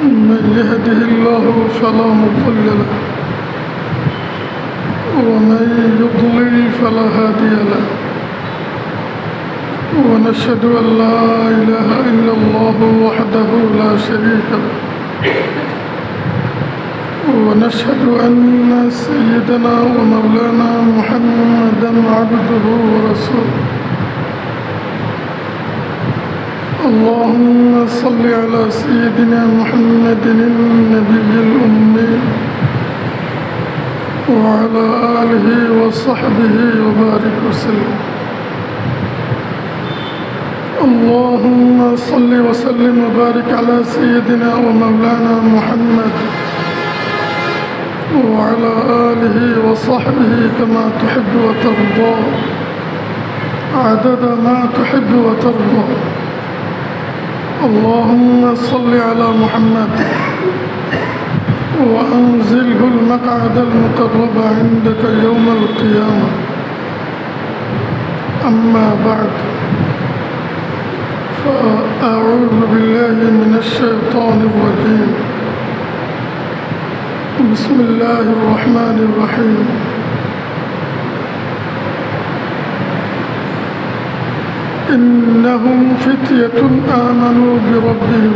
من يهده الله فلا مضل له ومن يضلل فلا هادي له ونشهد أن لا إله إلا الله وحده لا شريك له ونشهد أن سيدنا ومولانا محمدا عبده ورسوله اللهم صل على سيدنا محمد النبي الأمي وعلى آله وصحبه وبارك وسلم اللهم صل وسلم وبارك على سيدنا ومولانا محمد وعلى آله وصحبه كما تحب وترضى عدد ما تحب وترضى اللهم صل على محمد وأنزله المقعد المقرب عندك يوم القيامة أما بعد فأعوذ بالله من الشيطان الرجيم بسم الله الرحمن الرحيم إنهم فتية آمنوا بربهم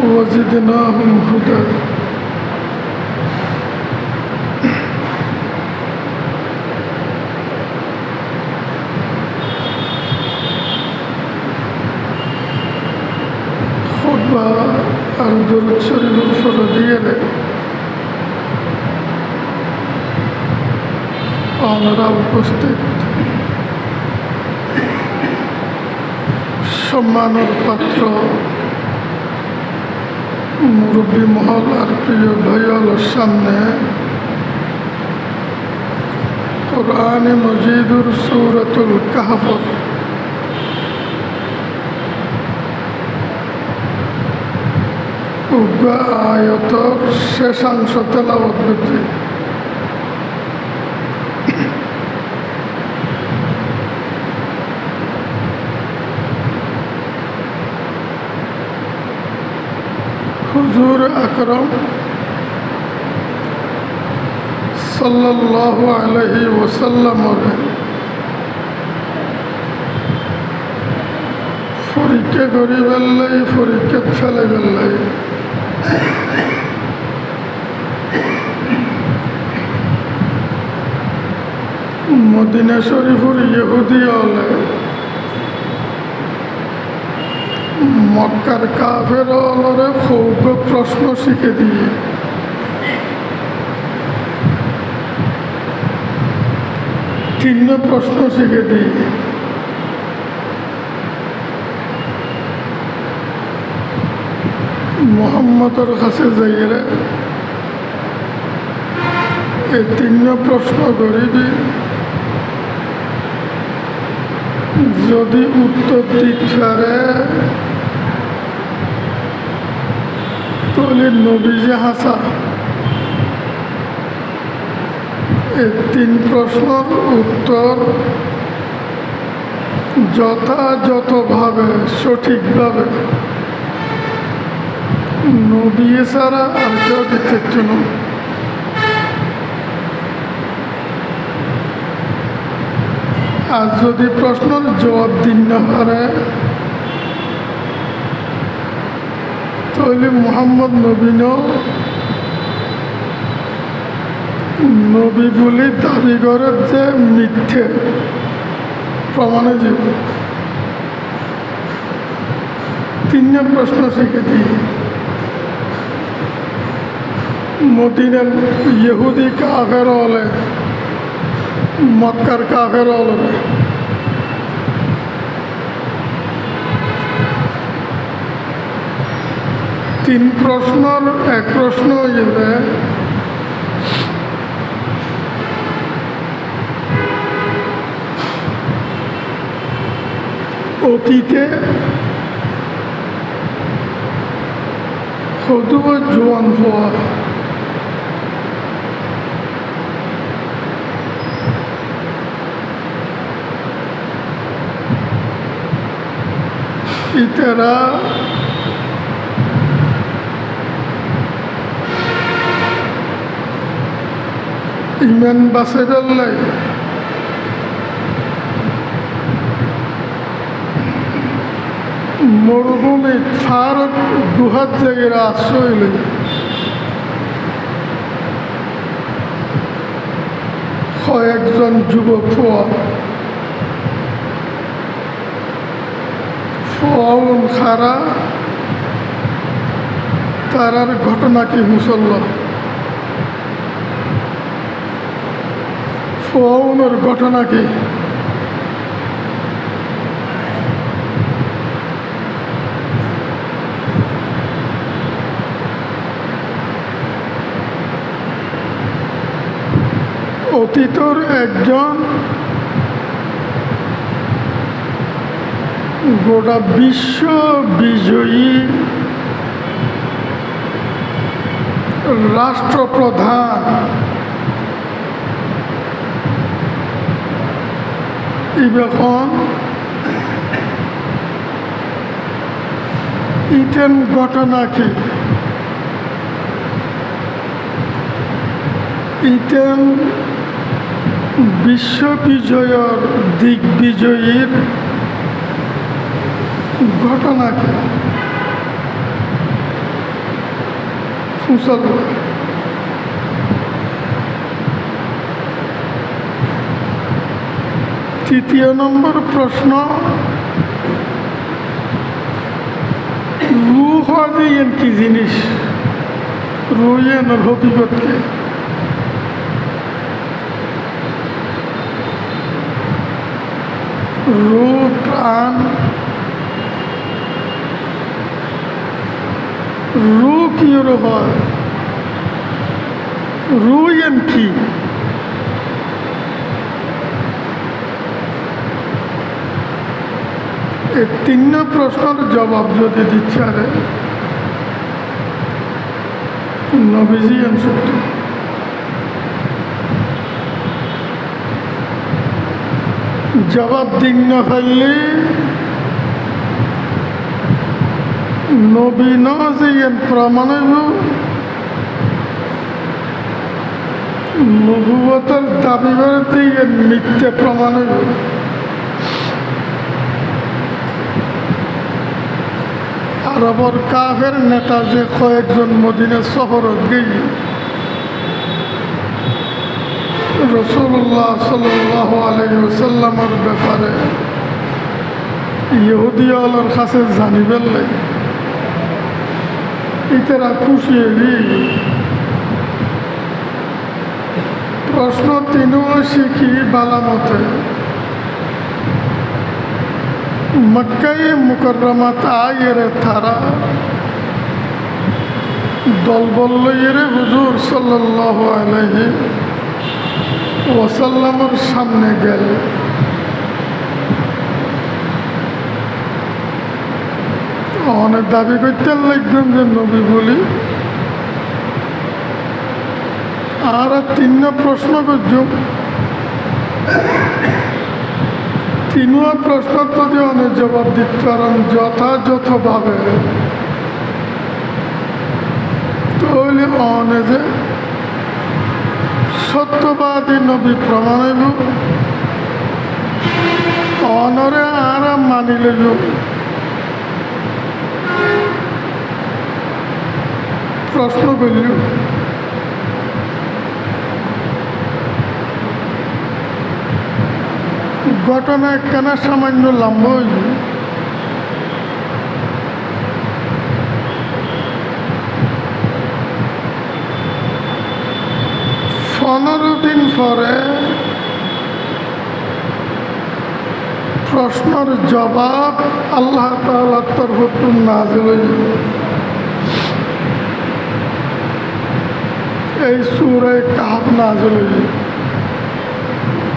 وزدناهم هدى خطبة الدرود شريف الفردية আমরা উপস্থিত সম্মানের পাত্র মুরব্বী মহল আর প্রিয় ভাইয়ের সামনে কোরআনে মজিদুর সূরাতুল কাহফ আয়াতের শেষাংশ তেলাওয়াত করছি। হুজুর আকরাম সাল্লাল্লাহু আলাইহি ওয়াসাল্লামের পরীক্ষা করি বেল্লাই পরীক্ষা ফেলে বেল্লাই মদিনা শরীফের ইহুদি হলে মক্কার কাফের হলরে খুব প্রশ্ন শিখে দিয়ে তিন প্রশ্ন শিখে দিয়ে মোহাম্মদের কাছে যাইয়ে এই তিন প্রশ্ন করিবি যদি উত্তর দিতে পারে তাহলে নবীজি হাসা এই তিন প্রশ্নের উত্তর যথাযথভাবে সঠিকভাবে নবী ছাড়া আর কেউ দিতে জন্য আর যদি প্রশ্নের জবাব দিন না পারে তাহলে মুহাম্মদ নবী বলে দাবি করে যে মিথ্যে প্রমাণে যাব। তিন প্রশ্ন শিখে দিই মদিনার ইহুদি কাফের হলে মক্কার কাফের হলে তিন প্রশ্নের এক প্রশ্ন হইলে অতীতে কতব জোয়ান হওয়া ইতেরা ইমান বাঁচে পেলাই মরুভূমি ফার গুহার জায়গায় আশ্রয় লই কয়েকজন যুবক ফোয়াউন খারা তারার ঘটনা কি মুসল্ল ফোয়াউনের ঘটনা কি অতীতর একজন গোটা বিশ্ব বিজয়ী রাষ্ট্রপ্রধান এখন ইটেন ঘটনা কি ইটেন বিশ্ব বিজয়ের দিগ্বিজয়ীর ঘটনা কি তৃতীয় নম্বর প্রশ্ন রূহ দিয়েন কি জিনিস রুয়েন হকিকতকে রূহ প্রাণ রূহ কি হয় রুয়েন কি এই তিন প্রশ্নের জবাব যদি দিচ্ছে আরে নবীজি সত্য জবাব দিন না ফেললে নবী নজিয়েন প্রমাণ নবুয়তের দাবি করতে মিথ্যে প্রমাণ আরবর কাফের নেতা যে কয়েকজন মদিনা শহরত গিয়ে রাসূলুল্লাহ সাল্লাল্লাহু আলাইহি ওয়াসাল্লামের ব্যাপারে ইহুদিয়ালর কাছে জানিবেন লাই ইতারা খুশি প্রশ্ন তিনও শিখি বালামতে মক্কায়ে মুকাররমাত আয়েরে তারা দলবল এরে হুজুর সাল্লাল্লাহু আলাইহি ওয়াসাল্লামের সামনে গেল অনেক দাবি করতে লাগবেন যে নবী বলি আর তিন প্রশ্ন করছ তিন প্রশ্ন যদি অনেক জবাব দিতে পারেন যথাযথভাবে তাহলে অনেক যে সত্যবাদী নবী প্রমাণ হইব অনরে আর মানি লইব প্রশ্ন করল ঘটনা একখানা সামান্য লম্বা হইল 15 দিন পরে প্রশ্নের জবাব আল্লাহ তাআলার তরফ নাযিল হইল এই সূরা কাহফ নাযিল হইল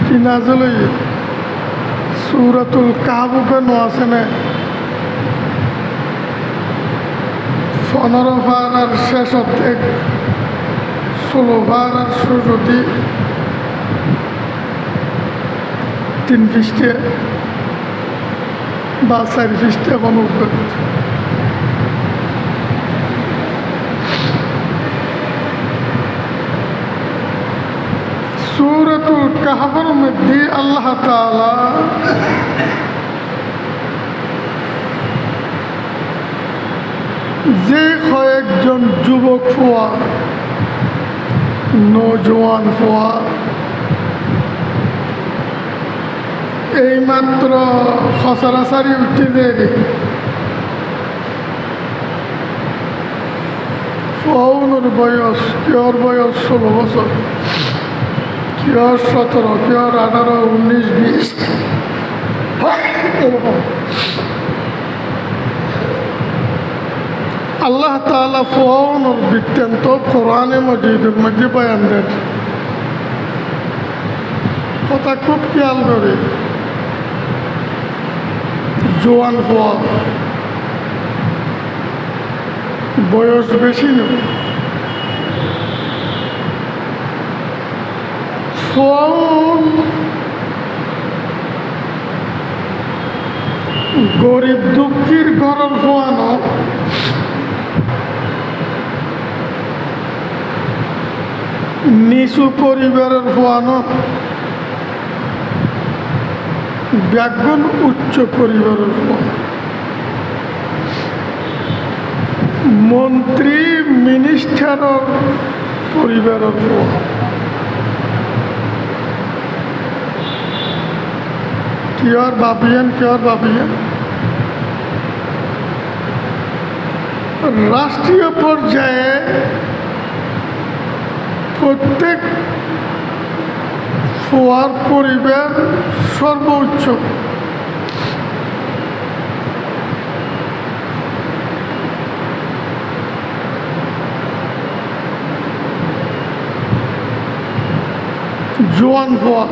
কি নাযিল হইল সূরাতুল কাহফ কেন আছে না 15 পারার শেষ অর্ধেক 16 পারার শুরুতে 3 পৃষ্ঠা বা 4 পৃষ্ঠা অনুবাদ। সূরাতুল কাহফের মধ্যে আল্লাহ তাআলা যে কয়েকজন যুবক ফুয়া, নৌজওয়ান ফুয়া এইমাত্র সচরাচরি উঠে দেয়, ফুয়াউনের বয়স, কেউর বয়স 16 বছর, কেউর 17, কেউর 18, 19, 20 এরকম। আল্লাহ তাআলা ফুয়াউনের বৃত্তান্ত কোরআনে মজিদের মধ্যে বয়ান দেন। কথা খুব খেয়াল করে, জোয়ান ফুয়া বয়স বেশি নয়, ফুয়াউন গরিব দুঃখীর ঘরের ফুয়ানো, নিচু পরিবারের ফুয়ানো, ব্যাগুন উচ্চ পরিবারের ফুয়া, মন্ত্রী মিনিস্টারের পরিবারের ফুয়া। কেউর বাপিয়ান, কেউর বাপিয়ান। রাষ্ট্রীয় পর্যায়ে প্রত্যেক ফুয়ার পরিবার সর্বোচ্চ। জোয়ান ফুয়া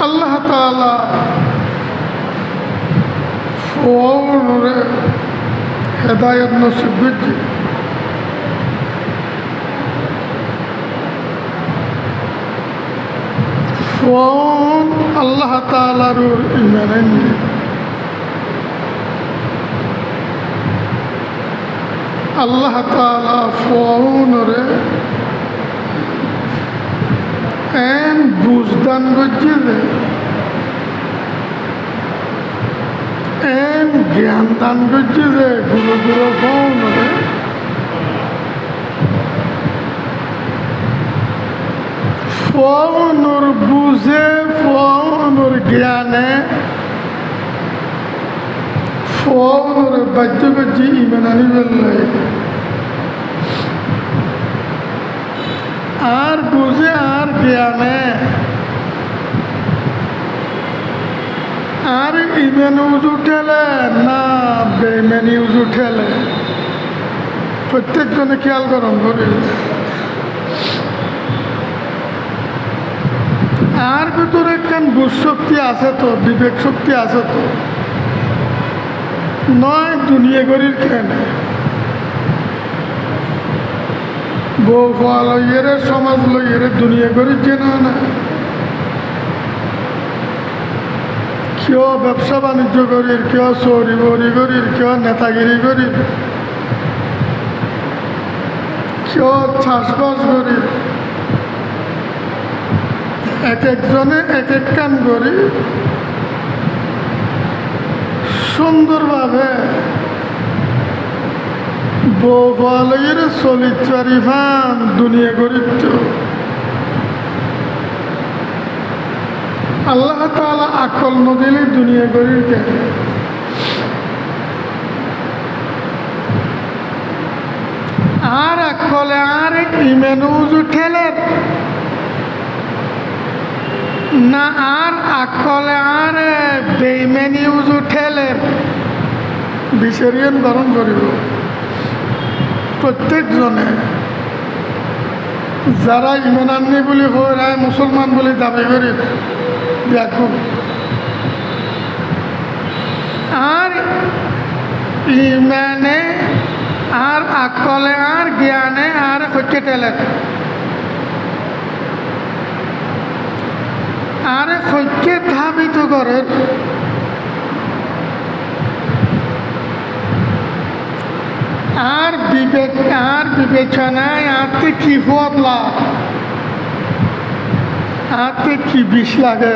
আল্লাহ তাআলা ফুয়াউনরে হেদায়েত নসিব করছে। ফুয়াউন আল্লাহ তাআলার ঈমান আনছে। আল্লাহ তাআলা ফুয়াউনরে এন বুঝদান করছে যে, এন জ্ঞান দান করছে যে গুরু গুরু ফুয়াউনরে ফুয়াউনর বুঝে, ফুয়াউনর জ্ঞানে ফুয়াউনর বাধ্য করছে ঈমান আনিবার লাগে। আর বুঝে আর জ্ঞানে আর ইমান উজু ঠেলে না বেইমানি উজু ঠেলে, প্রত্যেকজনে খেয়াল করুন করে। আর ভিতরে একখান বুঝ শক্তি আছে তো, বিবেক শক্তি আছে তো, নয় দুনিয়া গরির খেয়ে বউ ফোয়া লইয়েরে, সমাজ লইয়েরে দুনিয়া গরির যেন না। কেউ ব্যবসা বাণিজ্য করির, কেউ চৌরি বৌরি করির, কেউ নেতাগিরি করির, কেউ চাষবাস করির, এক একজনে এক এক কাম করি সুন্দরভাবে বউ ফোয়া লইয়েরে চলিত ফান দুনিয়া গরিত। আল্লাহ তাআলা আকল নদিলে দুনিয়া গরির কেন? আর আকলে আর ইমান উজু ঠেলের না, আর আকলে আর বেইমানি উজু ঠেলের বিচারিয়ান বারণ করিব প্রত্যেকজনে। যারা ইমান আননি বলি হয় মুসলমান বলে দাবি করি দেখুন, আর ইমানে আর আকলে আর জ্ঞানে আর হচ্ছে টেলের আর হচ্ছে ধাবিত করে আর বিবেচনায় আতে কি বদলা আতে কি বিষ লাগে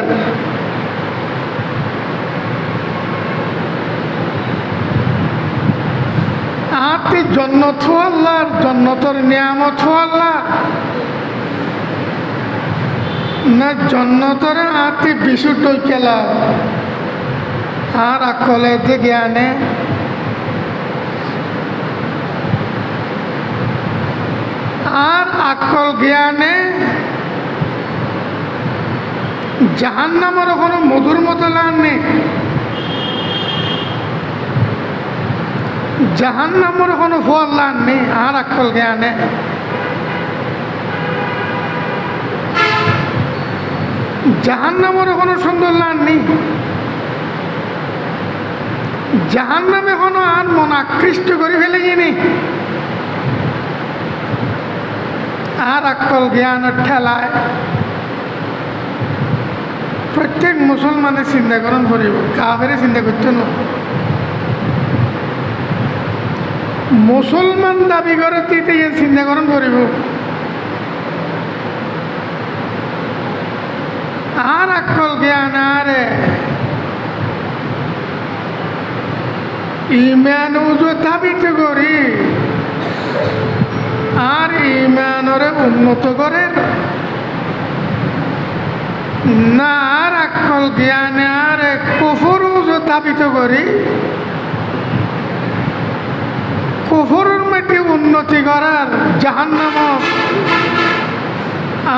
আতে জন্নত আল্লাহর জন্নতর নিয়ামত আল্লাহ না জন্নতর আতে বিশুদ্ধ খেলা আর আকলে যে জ্ঞানে আর আকল জ্ঞানে জাহান্নামের কোনো মধুর মতো লান নেই জাহান্নামের কোনো ফল লান নেই আর আকল জ্ঞানে জাহান্নামের কোনো সুন্দর লান নেই জাহান্নামে কোনো আর মন আকৃষ্ট করে ফেলে গিয়ে আর আকল জ্ঞানের ঠেলায় প্রত্যেক মুসলমানের চিন্তা করণ করিব কাফেরে চিন্তা করতে না মুসলমান দাবি করে তিতে চিন্তা করণ করিব আর আকল জ্ঞান আরে ইমান দাবিত করি আর ইমানরে উন্নত করে না আর আকল জ্ঞানে আর কুফর দাবিত করি কুফরের মধ্যে উন্নতি করার জাহান্নাম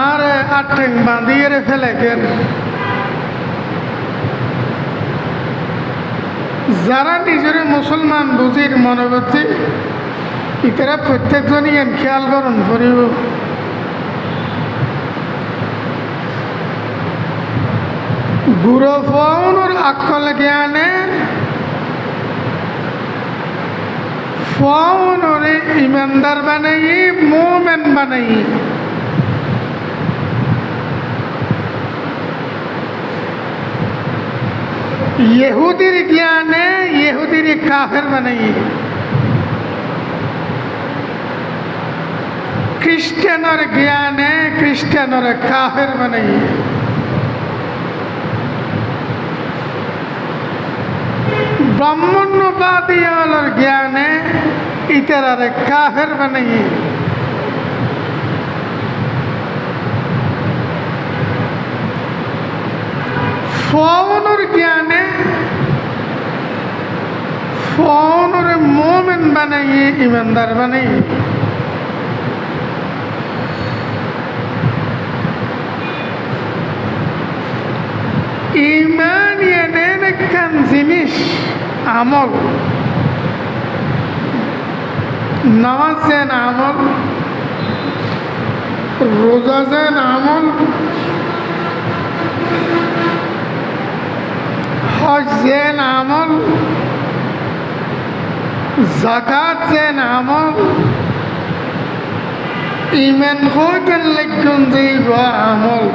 আর আঠেং বাঁধিয়ে ফেলে গেল যারা নিজের মুসলমান বুঝির মনোবৃত্তি ইতারা প্রত্যেকজনই এন খেয়াল করুন করিব গুরু ফোনের আকল জ্ঞানে ফোনরে ইমানদার বানাই মোমেন বানাই ইহুদির জ্ঞানে ইহুদির কাফের বানাই খ্রিস্টানের জ্ঞানে খ্রিস্টানের কাফের বানাই ব্রাহ্মণ্যবাদী আলোর জ্ঞানে ইতারারে কাফের বানাই ফোনের জ্ঞানে ফোনরে মোমেন বানাই ইমানদার বানাই ইমান এমন একখান জিনিস আমল নামাজ যেন আমল রোজা যেন আমল হজ যেন আমল জাকাত যেন আমল ইমান হইতে লেগুন দিব আমল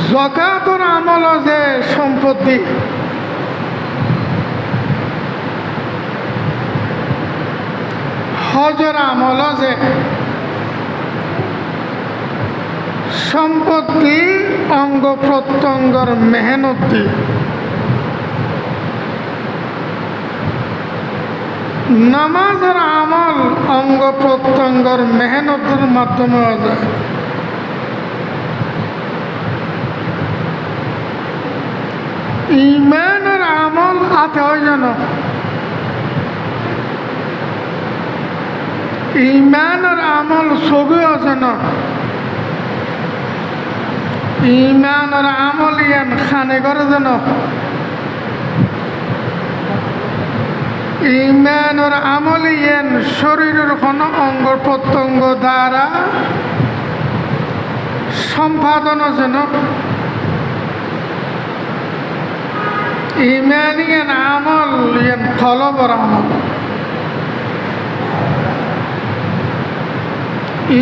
জাকাতের আমল যে সম্পত্তি হজের আমল যে সম্পত্তি অঙ্গ প্রত্যঙ্গর মেহনত দি নামাজের আমল অঙ্গ প্রত্যঙ্গর মেহনতের মাধ্যমে যায় ইমানের আমল আতে হয় যেন ইমানের আমল ছবি আছে না ইমানের আমল ইয়ান খানে করে যেন ইমানের আমল ইয়ান শরীরের কোনো অঙ্গ প্রত্যঙ্গ দ্বারা সম্পাদন যেন ইমানিয়ান আমল ইয়ান কলবর আমল।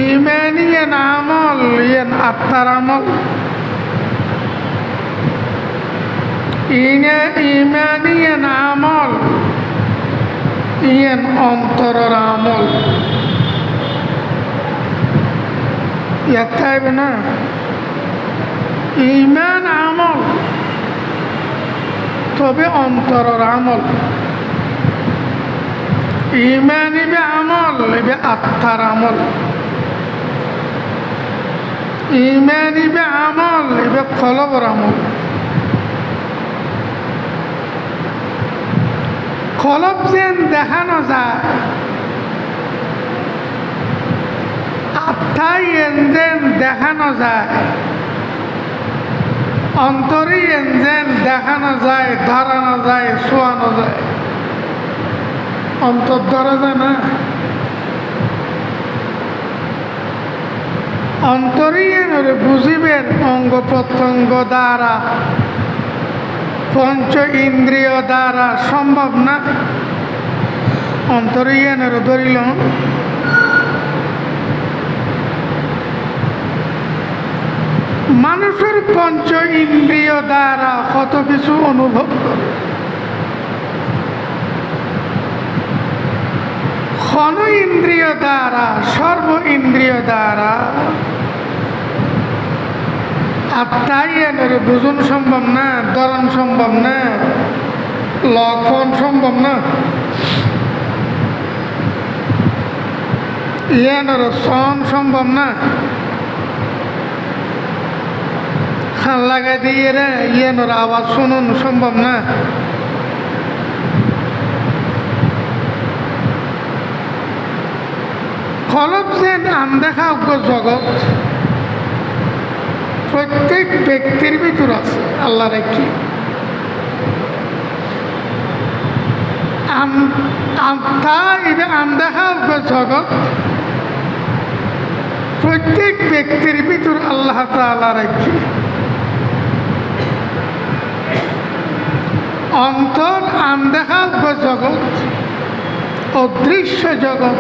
ইমানিয়ান আমল ইয়ান আত্মার আমল। ইমানিয়ান আমল ইয়ান অন্তরের আমল। ইয়াতে না ইমান আমল, তবে অন্তরের আমল। ইমান ইবে আমল, ইবে আত্মার আমল। ইমান ইবে আমল, ইবে কলবর আমল। কলব যেন দেখানো যায়, আত্মাই যেন দেখানো যায়, অন্তরই যেন দেখানো যায়, ধরানো যায়, শোয়ানো যায়। অন্তর ধরা যায় না, অন্তরই বুঝিবেন অঙ্গ প্রত্যঙ্গ দ্বারা, পঞ্চ ইন্দ্রিয় দ্বারা সম্ভব না। অন্তরই ধরিল মানুষের পঞ্চ ইন্দ্রিয় দ্বারা কত কিছু অনুভব করে। ক্ষণ ইন্দ্রিয় দ্বারা, সর্ব ইন্দ্রিয় দ্বারা আত্মাই বুঝন সম্ভব না, ধরন সম্ভব না, লক্ষণ সম্ভব না। সন সম্ভব না। খান লাগাই দিয়ে রে আওয়াজ শুনুন সম্ভব না। কলব যেন আনদেখা জগৎ প্রত্যেক ব্যক্তির ভিতর আছে। আল্লাহ রেখি আত্মা এটা আনদেখা জগৎ প্রত্যেক ব্যক্তির ভিতর আল্লাহ তাআলা রেখি। অন্তর আনদেখা জগৎ, অদৃশ্য জগৎ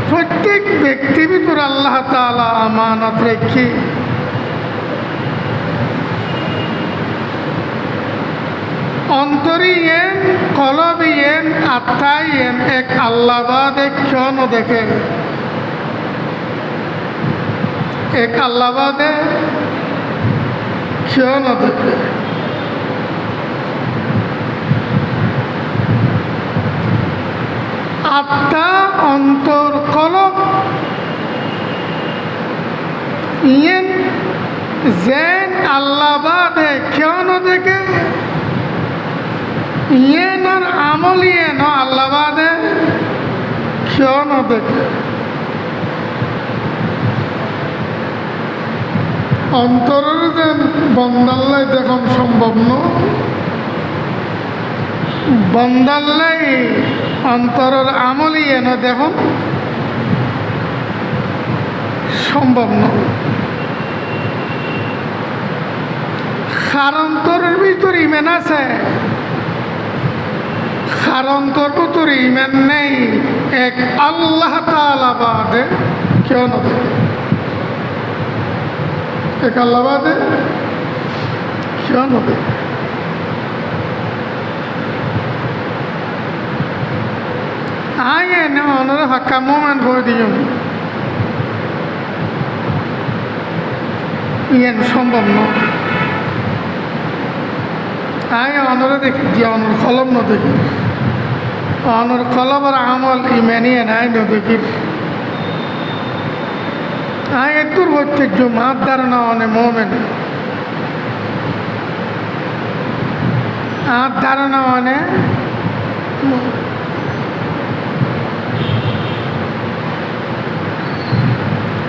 প্রত্যেক ব্যক্তির ভিতর আল্লাহ তাআলা আমানত রেখি। অন্তরিয়েন, কলবিয়েন, আত্মাইয়েন এক আল্লাহ বাদে কেউ ন দেখে। এক আল্লাহ বাদে কেউ ন দেখে। আত্মা, অন্তর, কলব ইয়েন যেন আল্লাহ বাদে কেউ ন দেখে। ইয়েনর আমল ইয়েন আল্লাহ বাদে কেউ ন দেখে। অন্তরের যেন বন্দাল্লাই দেখন সম্ভব নয়, বন্দাল্লাই অন্তরের আমলই এনে দেখুন সম্ভব নয়। অন্তরের ভিতর ইমান আছে, অন্তর ভিতর ইমান নেই। এক আল্লাহ তাআলা বাদে কেউ না দেখে। এক আল্লাহ বাদে কেউ না দেখে। আয় এনে অনরে হাক্কা মোমেন্ট করে দিও, ইয়েন সম্ভব নয়। আয় অনরে দেখি যে অনর কলম ন দেখি, অনর কলমের আমল ইমানিয়ে নাই ন দেখি। আয় এতুর ঐতিহ্য মাত ধারণা অনে মোমেন, আর ধারণা অনে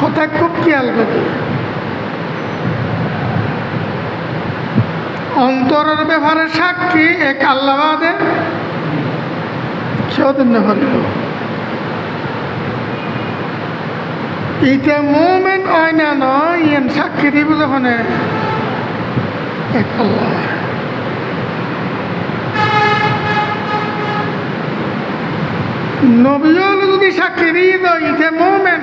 কোথায় খুব খেয়াল করি। অন্তরের ব্যাপারে সাক্ষী এক আল্লাহ বাদে কেউ দিন করিল। এটা মোমেন্ট হয় না নয়, ইয়ান সাক্ষী দিব যখন এক আল্লাহ। নবীল যদি সাক্ষী দিয়ে দেয় ইতে মোমেন,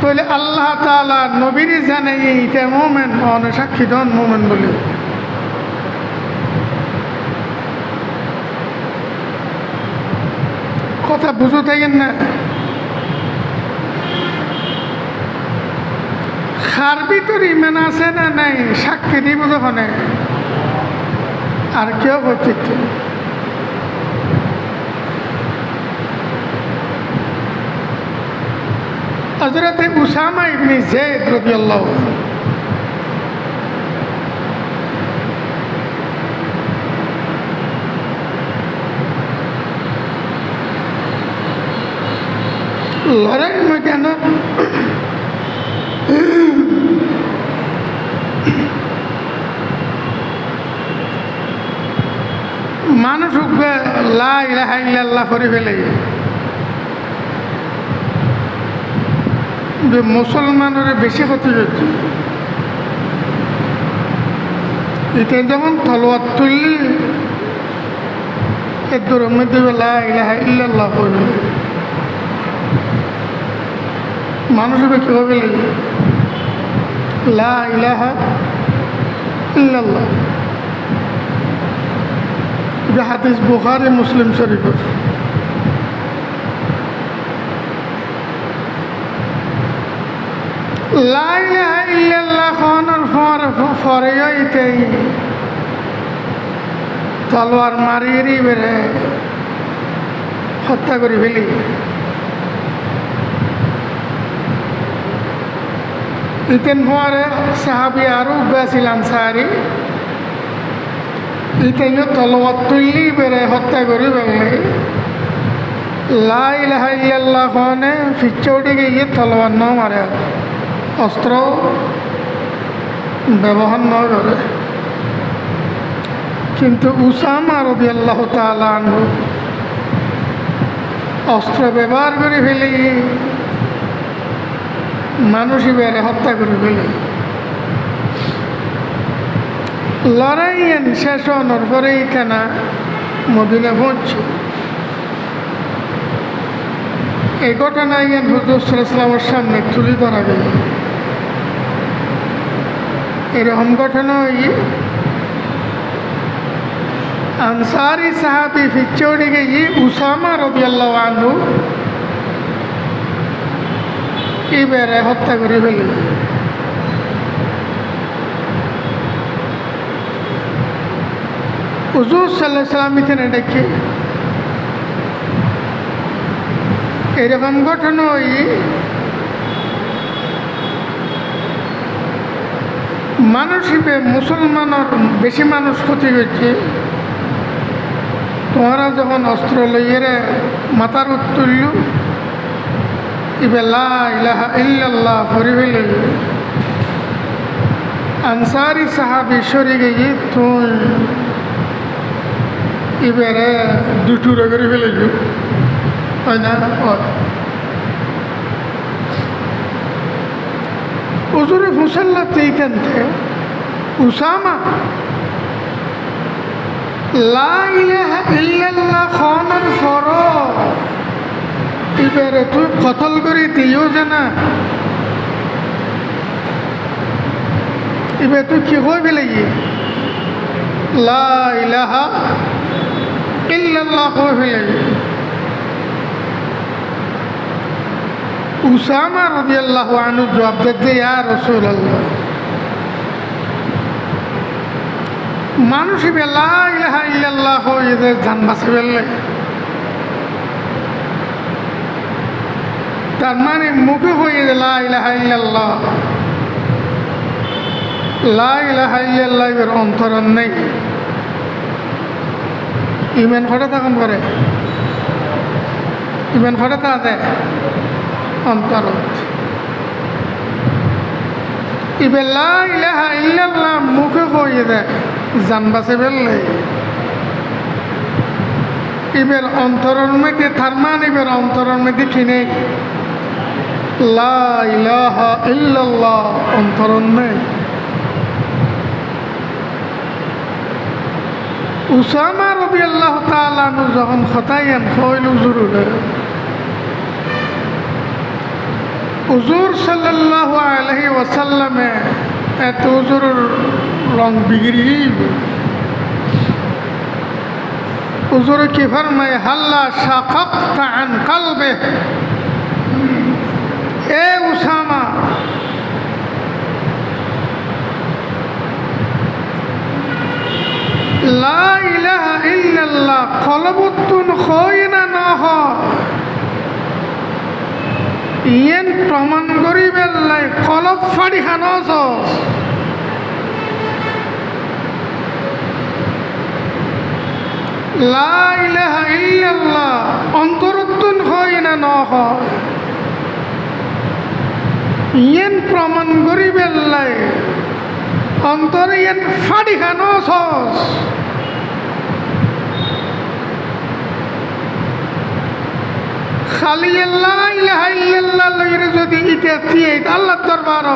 তাহলে আল্লাহ তাআলা নবীর জানে ইতে মোমেন, অনেক সাক্ষী দন মোমেন বলে। কথা বুঝো থাকেন না? খার ভিতর ইমান আছে না নাই সাক্ষী দিব যখন আর কেউ করতে। হযরত উসামা ইবনে যায়েদ রাদিয়াল্লাহু আনহু লড়াই ময়দানে মানুষ লা ইলাহা ইল্লাল্লাহ করে ফেলে, মুসলমানের বেশি ক্ষতি হচ্ছে। এটা যেমন তলোয়ার তুললি এর দূরের মধ্যে লা ইলাহা ইল্লাল্লাহ করে ফেলে, মানুষের কি হবে লা ইলাহা ইল্লাল্লাহ। এটা হাদিস বুখারী মুসলিম শরীফের। লা ইলাহা ইল্লাল্লাহ খানের পরে এটাই তলোয়ার মারিয়ে বেড়ে হত্যা করে ফেলি। ইতেন পরে সাহাবি আরো বেছিল আনসারি, ইতেও তলোয়ার তুললি বেড়ে হত্যা করে ফেললে। লা ইলাহা ইল্লাল্লাহ খানে ফিচ্চৌটি গিয়ে তলোয়ার ন মারে, অস্ত্র ব্যবহার ন করে। কিন্তু উসামা রাদিয়াল্লাহু তাআলা আনহু অস্ত্র ব্যবহার করে ফেলি, মানুষই বেড়ে হত্যা করে ফেলে। লড়াই শেষ হওয়ার পরেই কেনা মদিনা পৌঁছে। এই ঘটনা হুজুর সাল্লাল্লাহু আলাইহি ওয়াসাল্লামের সামনে তুলে ধরা গেল। এরকম ঘটনা আনসারি সাহাবি ফিচ্চৌড়ি গিয়ে উসামা রাদিয়াল্লাহু আনহু এবারে হত্যা করে ফেলে। হুজুর সাল্লাল্লাহু আলাইহি ওয়াসাল্লাম এখানে ডেকে এরকম ঘটনা মানুষ মুসলমানের বেশি মানুষ ক্ষতি হচ্ছে। তোমরা যখন অস্ত্র লইয়ে মাথার উত্তুল্য ইবে লা ইলাহা ইল্লাল্লাহ পড়ে ফেলে, আনসারি সাহাবি সরে গিয়ে তুই এবারে দুটুরে করে ফেলে হয় না। হুজুরে মুসাল্লাতে এইখানতে উসামা লা ইলাহা ইল্লাল্লাহ খানের পর এবারে তুই কতল করে দিও জানা, এবার তুই কি হয়ে ফেলে লা ইলাহা ইল্লাল্লাহ হয়ে ফেলে। উসামা রাদিয়াল্লাহু আনহু জবাব দিতে, ইয়া রাসূলুল্লাহ, মানুষ লা ইলাহা ইল্লাল্লাহ হয়ে জান বাঁচে ফেললে, তার মানে মুখে হয়ে লা ইলাহা ইল্লাল্লাহ, লা ইলাহা ইল্লাল্লাহ এর অন্তরণ নেই। ইমান ঘটে তখন করে, ইমান ঘটে তাতে অন্তর। এবার লা ইলাহা ইল্লাল্লাহ মুখে হয়ে দেয় জান বাঁচে ফেললে, এবার অন্তরের মধ্যে তার মানে এবার অন্তরের মধ্যে কিনে লা ইলাহা ইল্লাল্লাহ অন্তরণ নেই। উসামা রাদিয়াল্লাহু তাআলা আনহু যখন খতাইন হইল হুজুর সাল্লাল্লাহু আলাইহি ওয়াসাল্লামে এত হুজুরের রং বিগড়ি হুজুরে কি ফরমায় হাল্লা শাকাকতা আন কলবে এ উসামা লা ইলাহা ইল্লাল্লাহ কলবতুন হইনা না হয় ইয়েন প্রমাণ করিবে লাই কলব ফাড়ি খানস লা ইলাহা ইল্লাল্লাহ অন্তরতুন হইনা না হয় ইয়েন প্রমাণ করিবে লাই অন্তরে ইয়েন ফাড়ি খানস খালি লা ইলাহা ইল্লাল্লাহ লইরে যদি ইতে দিয়ে আল্লাহ দরবার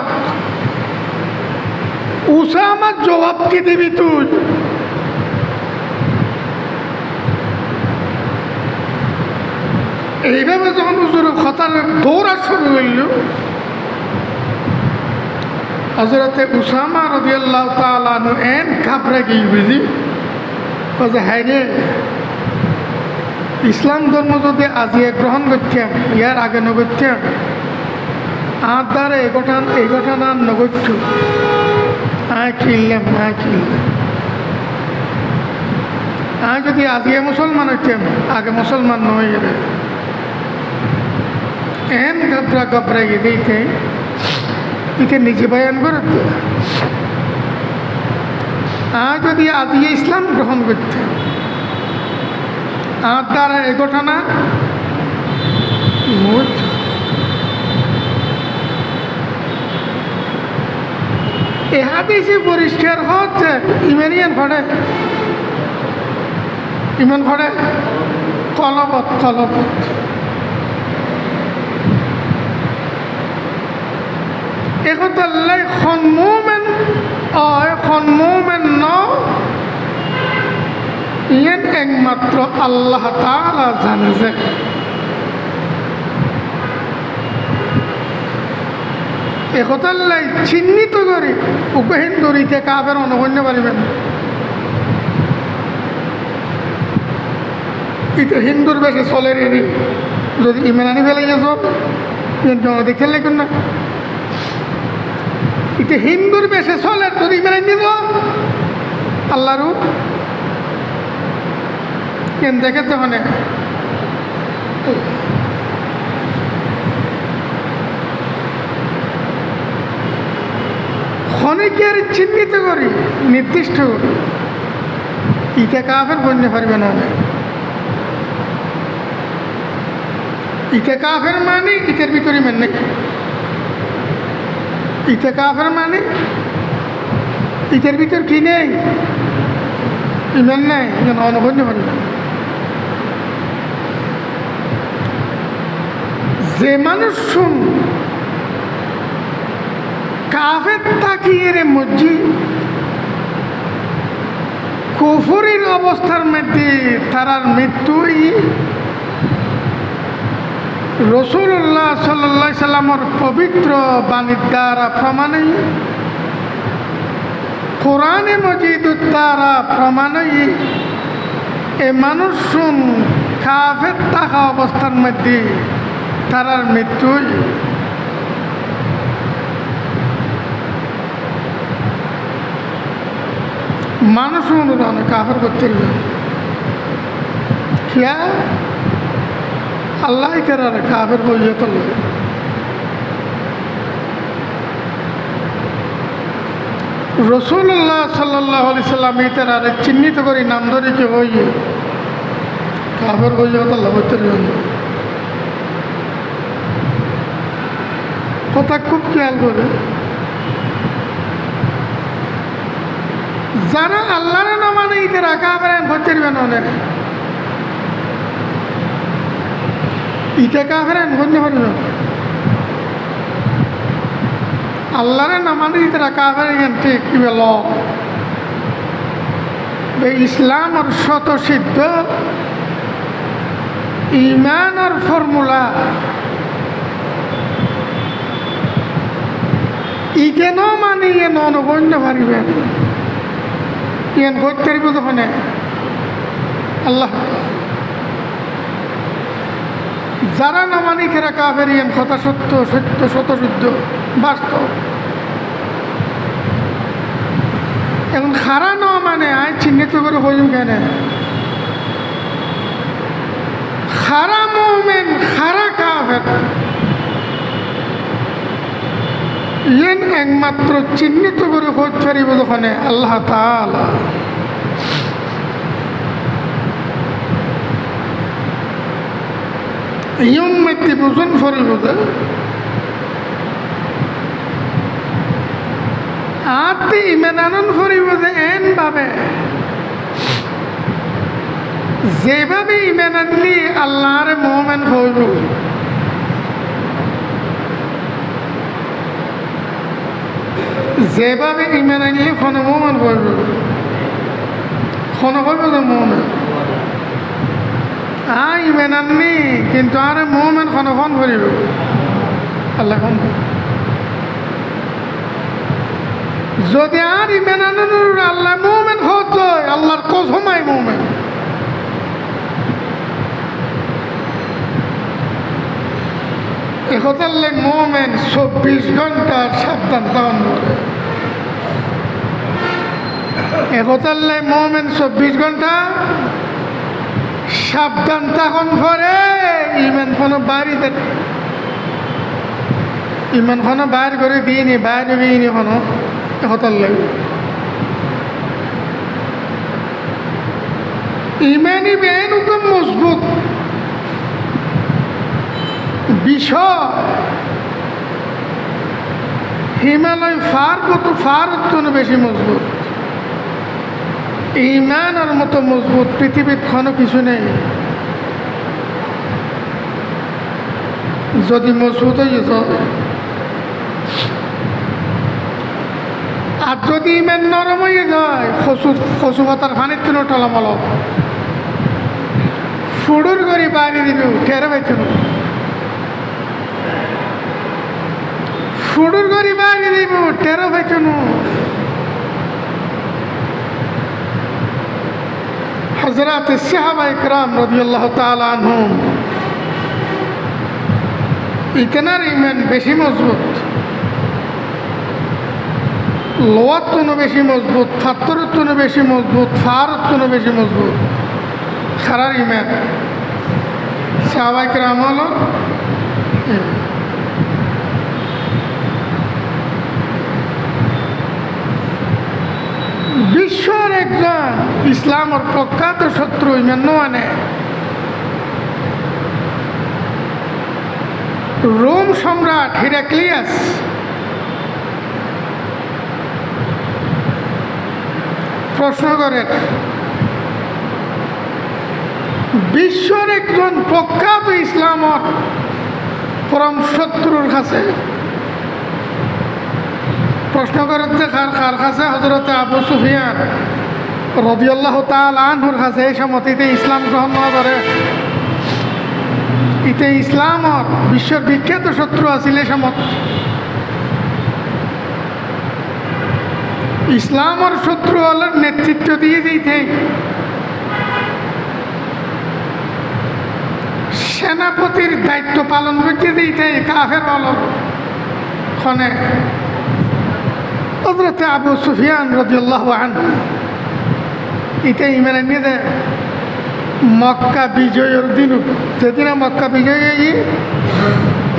উসামা জবাব কি দিবি তুই এইভাবে যখন হুজুর খতার দৌড়া শুরু হইল হযরতে উসামা রাদিয়াল্লাহু তাআলা আনহু এন ঘাবড়ে গিয়ে বুঝি কয়ে হায় রে ইসলাম ধর্ম যদি আজিয়ে গ্রহণ করতাম ইয়ার আগে নগরতাম আর দ্বারা এই ঘটনা নগরত কিনলাম যদি আজিয়ে মুসলমান হইতাম আগে মুসলমান নয় রে এন ঘবরা গিয়ে ইতে নিজে বয়ান করে যদি আজিয়ে ইসলাম গ্রহণ করতাম আর দ্বারা এই ঘটনা এ হাদিসে পরিষ্কার হচ্ছে ইমান ফড়ে কলবত একতাল্লাই খন মুমিন ন ইয়েন একমাত্র আল্লাহ তাআলা জানে যে একতাল্লাই চিহ্নিত করে উপহীন দরিতে কাফের অনগণ্য পারিবেন এটা হিন্দুর বেশে চলে রেডি যদি ইমান আনি ফেলে গেছ দেখে লেখুন না এটা হিন্দুর বেশে চলে যদি ইমান আনি নিব আল্লাহরু কেন দেখে তো মানে ক্ষণিকের চিহ্নিত করি নির্দিষ্ট করি ইটা কাফের বন্য পারবে না ইটা কাফের মানে ইটার ভিতরে মেন নেই ইটা কাফের মানে ইটার ভিতর কি নেই ইমান নাই যেন অনগণ্য পারবে যে মানুষ শুন কাফের তাকিয়ে রে মসজিদ কুফরির অবস্থার মধ্যে তারার মৃত্যুই রাসূলুল্লাহ সাল্লাল্লাহু আলাইহি সাল্লামের পবিত্র বাণীর দ্বারা প্রমাণই কোরআনে মজিদের দ্বারা প্রমাণই এ মানুষ শুন কাফের থাকা অবস্থার মধ্যে তারার মৃত্যুই মানুষ অনুদান কাফের করতে কিয়া আল্লাহ করার কাফের বইয়ে তো রাসূলুল্লাহ সাল্লাল্লাহু আলাইহি সাল্লাম ইতার চিহ্নিত করে নাম ধরে যে বইয়ে কাফের বইয়ে তো লবতের কথা খুব খেয়াল করে যারা আল্লাহরে না মানে ইতারা কাফের ভর্তির বেননে ইটা কাফের গণ্য পারবে না আল্লাহরে না মানে ইতারা কাফের ঠিক কি বল ইসলামর স্বতঃসিদ্ধ ইমানের ফর্মুলা কেন মানে ইয়েন অনুগণ্য পারিবেন ইয়েন করতে পারিব তখন আল্লাহ যারা নমানি খেরা কাফের ইয়েন কথা সত্য সত্য শতশুদ্ধ বাস্তব এখন খারা ন মানে আয় চিহ্নিত করে হইম কেন খারা মুমিন খারা কাফের ইয়েন একমাত্র চিহ্নিত করে হইতে পারিব ওখানে আল্লাহ তাআলা ইয়ম মেতি বুঝন ফরিব আতি ইমান আনন্দ ফরিব যে এন ভাবে যেভাবে ইমান আনলি আল্লাহর মুমিন হইব যেভাবে ইমান আনলি কোনো মুমিন হইব কোনো হইব যে মুমিন ইমান আননি কিন্তু আরে মুমিন কোনো করিব আল্লাহ যদি আর ইমান আনানোর আল্লাহ মুমিন হতো আল্লাহর কসমাই মুমিন একতাল্লে মুমিন 24 ঘন্টার সাবধান তাহন করে একতাল্লে মুমিন 24 ঘন্টা সাবধান তখন করে ইমান কোনো বাড়িতে ইমান কোনো বাইর করে দিইনি বাইরে গিয়ে কোনো একতার লাগে ইমানি বেন উত্তম মজবুত বিষয় হিমালয় ফার উত্তম বেশি মজবুত ইমানের মতো মজবুত পৃথিবীর কোনো কিছু নেই যদি মজবুত হয়ে যেত আর যদি ইমান নরম হয়ে যায় কচু পাতার খানির তুন টলামল ফুডুর করে বাইরে দিবি ঠেরে পাইছিল ফুডুর করে বাইরে দিব টেরো পাইছিল হযরত সাহাবা ইকরাম রাদিয়াল্লাহু তাআলা আনহুম ইতনার ইমান বেশি মজবুত লোয়ার তুনো বেশি মজবুত ফাত্তরের তুনো বেশি মজবুত ফারের তুনো বেশি মজবুত খারার ইমান সাহাবা ইকরাম হলো বিশ্বর একজন ইসলামের প্রখ্যাত শত্রু ইমান মানে রোম সম্রাট হিরাক্লিয়াস প্রশ্ন করেন বিশ্বর একজন প্রখ্যাত ইসলামের পরম শত্রুর কাছে প্রশ্ন করেন যে কার কাছে হযরত আবু সুফিয়ান রাদিয়াল্লাহু তাআলা আনহুর কাছে এই সময়তে ইসলাম গ্রহণ না করে ইতে ইসলামর বিশ্বের বিখ্যাত শত্রু আছিল এই সময় ইসলামর শত্রু হলের নেতৃত্ব দিয়ে দিতে সেনাপতির দায়িত্ব পালন করতে দিতে কাফের হলর খনে হযরত আবু সুফিয়ান রাদিয়াল্লাহু আনহু ইতে ইমান নিয়ে মক্কা বিজয়ের দিন যেদিন মক্কা বিজয়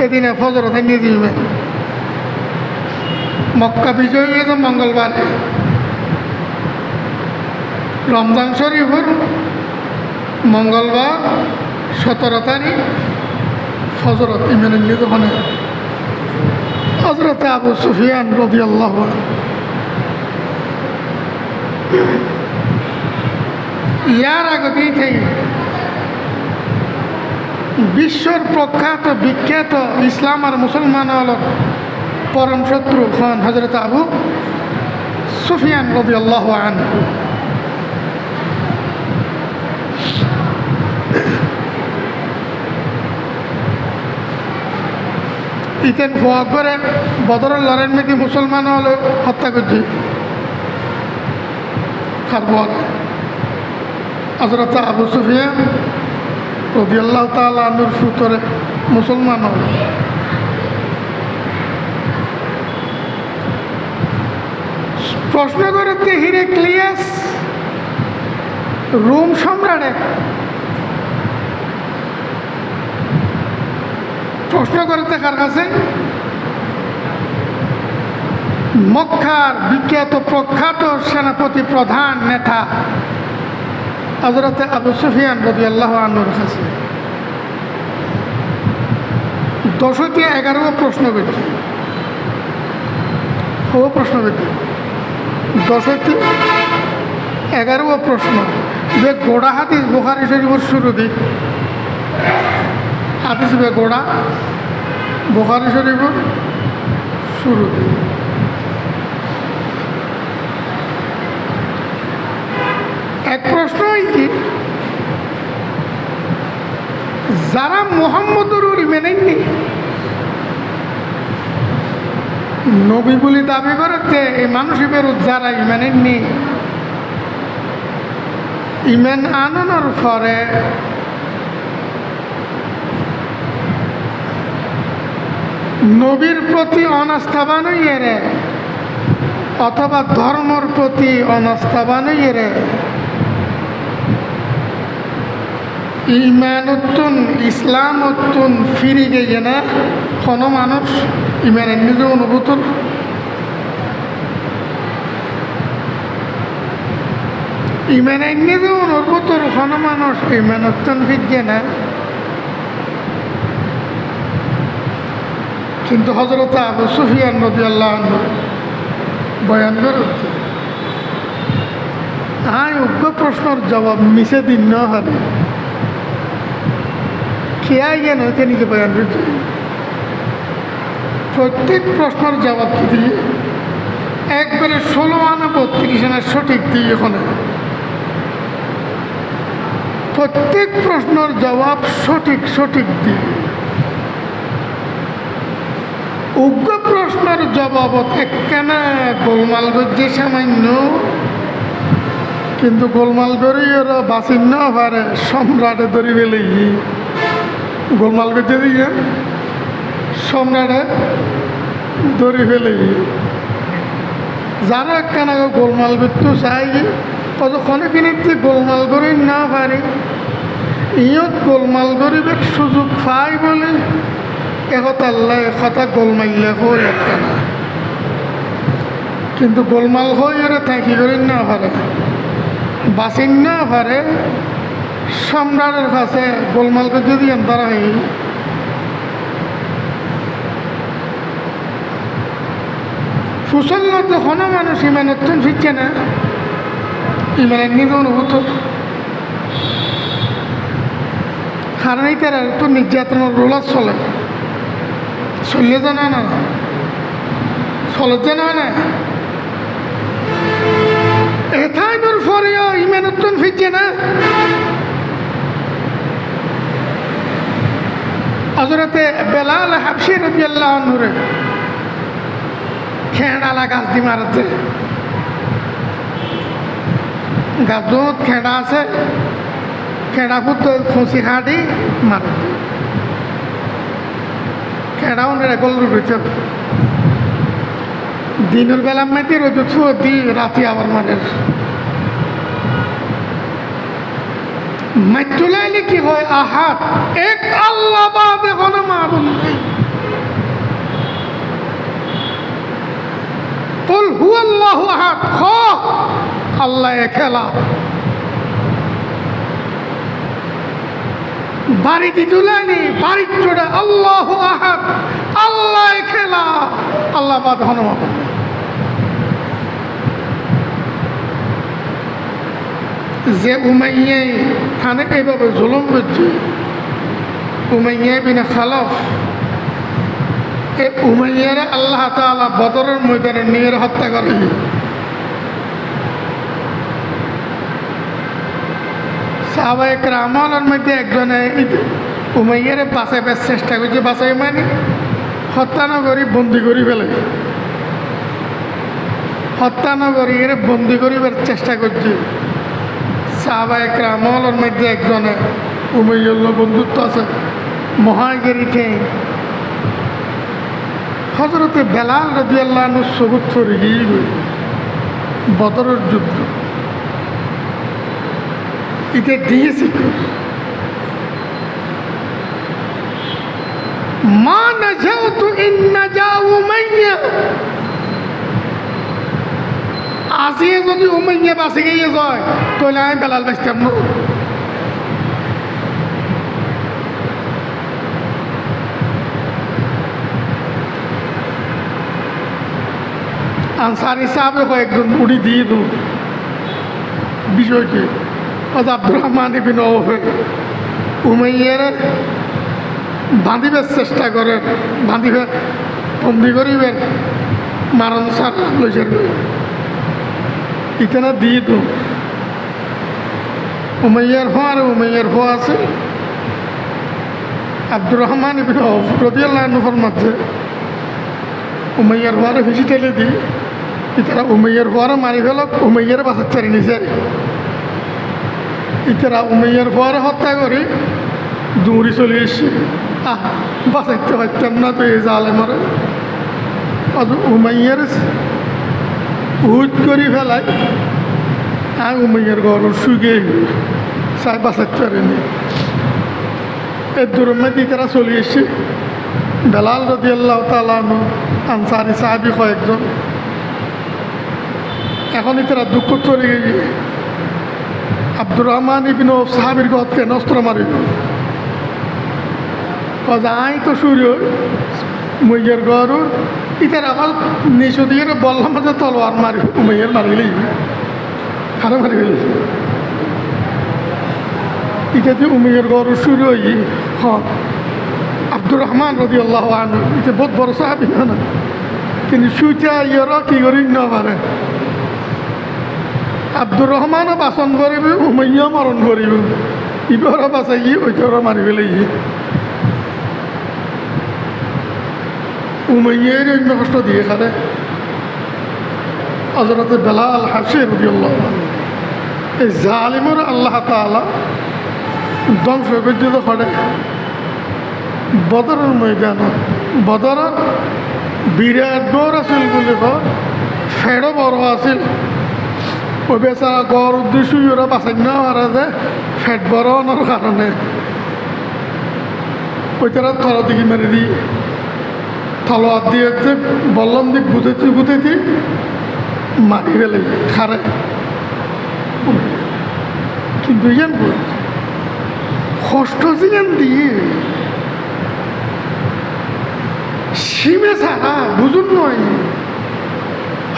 এদিনে ফজরতে নিয়ে দিবে মক্কা বিজয় হয়েছে মঙ্গলবার রমজান শরীফের মঙ্গলবার 17 তারিখ ফজরত ইমানের নিয়ে ওখানে হযরত আবু সুফিয়ান রাদিয়াল্লাহু আনহু ইয়ার আগতেই থেকে বিশ্বর প্রখ্যাত বিখ্যাত ইসলাম আর মুসলমান হল পরম শত্রু হন হযরত আবু সুফিয়ান রাদিয়াল্লাহু আনহু ইতেন ফোয়া করে বদরের লড়াইয়ের মধ্যে মুসলমান হলে হত্যা করছি খারবর হযরত আবু সুফিয়ান রাদিয়াল্লাহু তাআলা আনহুর সূত্রে মুসলমান হল। প্রশ্ন করতে হিরাক্লিয়াস রোম সম্রাটে প্রশ্ন করতে কার কাছে? মক্কার বিখ্যাত প্রখ্যাত সেনাপতি প্রধান নেতা হযরত আবু সুফিয়ান রাদিয়াল্লাহু আনহুর কাছে 10-11 প্রশ্ন করছে। ও প্রশ্ন করছে 10-11 প্রশ্ন যে গোড়া হাদিস বুখারী শরীফের শুরু দিক হাদিস বে গোড়া বুখারী শরীফের শুরু দিক। এক প্রশ্ন হয়েছে যারা মুহাম্মদুর মেনেননি নবী বলে দাবি করেছে এই মানুষের বিরুদ্ধে যারা মেনেননি ইমান আনানোর পরে নবীর প্রতি অনাস্থাবান হইয়ে অথবা ধর্মর প্রতি অনাস্থাবান হইয়ে ইমান উত্তুন ইসলাম উত্তুন ফিরে গিয়ে না কোনো মানুষ ইমানের নিজে অনুভূতর ইমানের নিজে অনুভূতর কোনো মানুষ ইমান উত্তুন ফিরছে না। কিন্তু হযরত আবু সুফিয়ান রাদিয়াল্লাহু আনহু বয়ান করতে উগ্র প্রশ্নের জবাব মিশে দিন না হারে খেয়া জ্ঞান হইতে নিজে বয়ান করছে। প্রত্যেক প্রশ্নের জবাব কি দিয়ে একবারে 16 আনা সঠিক দিয়ে এখানে প্রত্যেক প্রশ্নের জবাব সঠিক দিয়ে উগ্র প্রশ্নের জবাব একখানা গোলমাল করছে সামান্য কিন্তু গোলমাল করে ওরা বাঁচিন না পারে সম্রাটে ধরে ফেলে গোলমাল করতে দিয়ে সম্রাটে ধরে ফেলে যারা একখানা গোলমাল করতে চাই কতক্ষণে কিনে গোলমাল করে না পারে ইয়ত গোলমাল করিবে সুযোগ পাই বলে একথা আল্লাহ কথা গোলমাইলে হই একখানা কিন্তু গোলমাল হই এরা থাকি করে না পারে বাঁচিন না পারে সম্রাটের কাছে গোলমাল করতে দিয়ে তারা সুসল্ল কোনো মানুষ ইমানত্তন ফিরছে না ইমানের নিজে অনুভূত কারণ এই তারা তো নির্যাতনের রোলার চলে জানা না চলে জানা না এথাইনোর পরেও ইমানত্তন ফিরছে না। হযরতে বেলাল হাবশী রাদিয়াল্লাহু আনহু খেড়ালা গাছ দি মারছে গাছত খেড়া আছে খেড়া ফুট খুঁচি খাটি মারে খেড়াও রেগল রুটেছে দিনের বেলা মাইতে রোদ ছুঁ দি রাতি আবার মারে মাইতুলাইলে কি হয় আহাত এক আল্লাহ বাদ এখনো মাবুদ নেই কুল হুয়াল্লাহু আহাদ খ আল্লাহ একেলা বাড়িতে তুলাইনি বাড়ির চোড়ে আল্লাহু আহাদ আল্লাহ একেলা আল্লাহ বাদ এখনো মাবুদ নেই। যে উমাইয়া থানে এইভাবে জুলুম করছে উমাইয়া বিন খালফ এই উমাইয়ারে আল্লাহ তাআলা বদরের ময়দানে নিয়ে হত্যা করে সাহাবায়ে কেরামের মধ্যে একজনে উমাইয়ারে বাঁচাইবার চেষ্টা করছে বাঁচাই মানে হত্যা নগরী বন্দি করি ফেলে, হত্যা নগরী এর বন্দি করিবার চেষ্টা করছে। সাহাবা একরামলের মধ্যে একজনে উমাইয়ার বন্ধুত্ব আছে মহাগিরিতে হজরতে বেলাল রাদিয়াল্লাহু আনহু শহীদ করে গিয়ে বদরের যুদ্ধ এটা দিয়েছি মা নাজাউতু ইন নাজা উমাইয়া, আজিয়ে যদি উমাইয়া বাঁচে গিয়ে যায় তাহলে আমি বেলাল বাঁচতাম না। আনসারি সাহেব কয়েকজন উড়ি দিয়ে দু বিষয়টি আব্দুর রহমান ইবনে আওফ উমাইয়ার বাঁধিবার চেষ্টা করেন, বাঁধিবে বন্দি করিবেন মারণ সার লইছেন ইতানা দিয়ে দু উমাইয়ার হওয়া আর উমাইয়ার হওয়া আছে আব্দুর রহমান ইবনে আওফ রাদিয়াল্লাহু আনহুর মধ্যে উমাইয়ার হওয়ারে ভিজি ঠেলে দিই ইতারা উমাইয়ার হওয়ারে মারি ফেলক উমাইয়ার বাসার চারি নিছে, ইতারা উমাইয়ার হওয়ারে হত্যা করে দৌড়ি চলে এসছে। বাঁচাইতে পারতাম না তো এই জালে মারে উমাইয়ার উদ করি ফেলাই উমাইয়ার ঘর শুয়ে চাই বাঁচাইতে পারেনি। এর দূরের দিকে তারা চলে এসছে। বেলাল রাদিয়াল্লাহু তাআলা আনহু আনসারি সাহাবী কয়েকজন এখনই তারা দুঃখ চলে গিয়ে আব্দুর রহমান ইবনে আওফ সাহাবীর গতকে নস্ত্র মারিল আই তো সূর্য উমাইয়ার ঘর ইতার আবার নিচু দিয়ে বললাম যে তলোয়ার মারি উমাইয়ার মারি গেলি খানা মারি গেলি ইটা দিয়ে উমাইয়ার ঘর শুরু হয়ে আব্দুর রহমান রাদিয়াল্লাহু আনহু এটা বহুত বড় সাহাবী না কিন্তু সুইটা ইয়ারা কি করি না পারে আব্দুর রহমানও বাসন করিব উমাইয়া মরণ করিব ইবারা বাঁচাই ওইটা মারি ফেলে উমাইয়ার অন্য কষ্ট দিয়ে খালে হযরতে বেলাল হাবশী রাদিয়াল্লাহু আনহু এই জালিমের আল্লাহ তাআলা ধ্বংস পর্যন্ত করে বদরের ময়দানত বদরের বিরাট গড় আছিল বলে ফেড়ো বড় আছিল ওই বেচারা গড় উদ্দেশ্য ওরা বাঁচাই না মারা যায় ফেট বড় হওয়ার কারণে ওই তারা থর দিকে মেরে দিই তলোয়ার দিয়ে বললাম দিক গুতেছি মারি ফেলে খারে কিন্তু ইয়ান কষ্ট জিগান দিয়ে সীমে ছাড়া বুঝুন নয়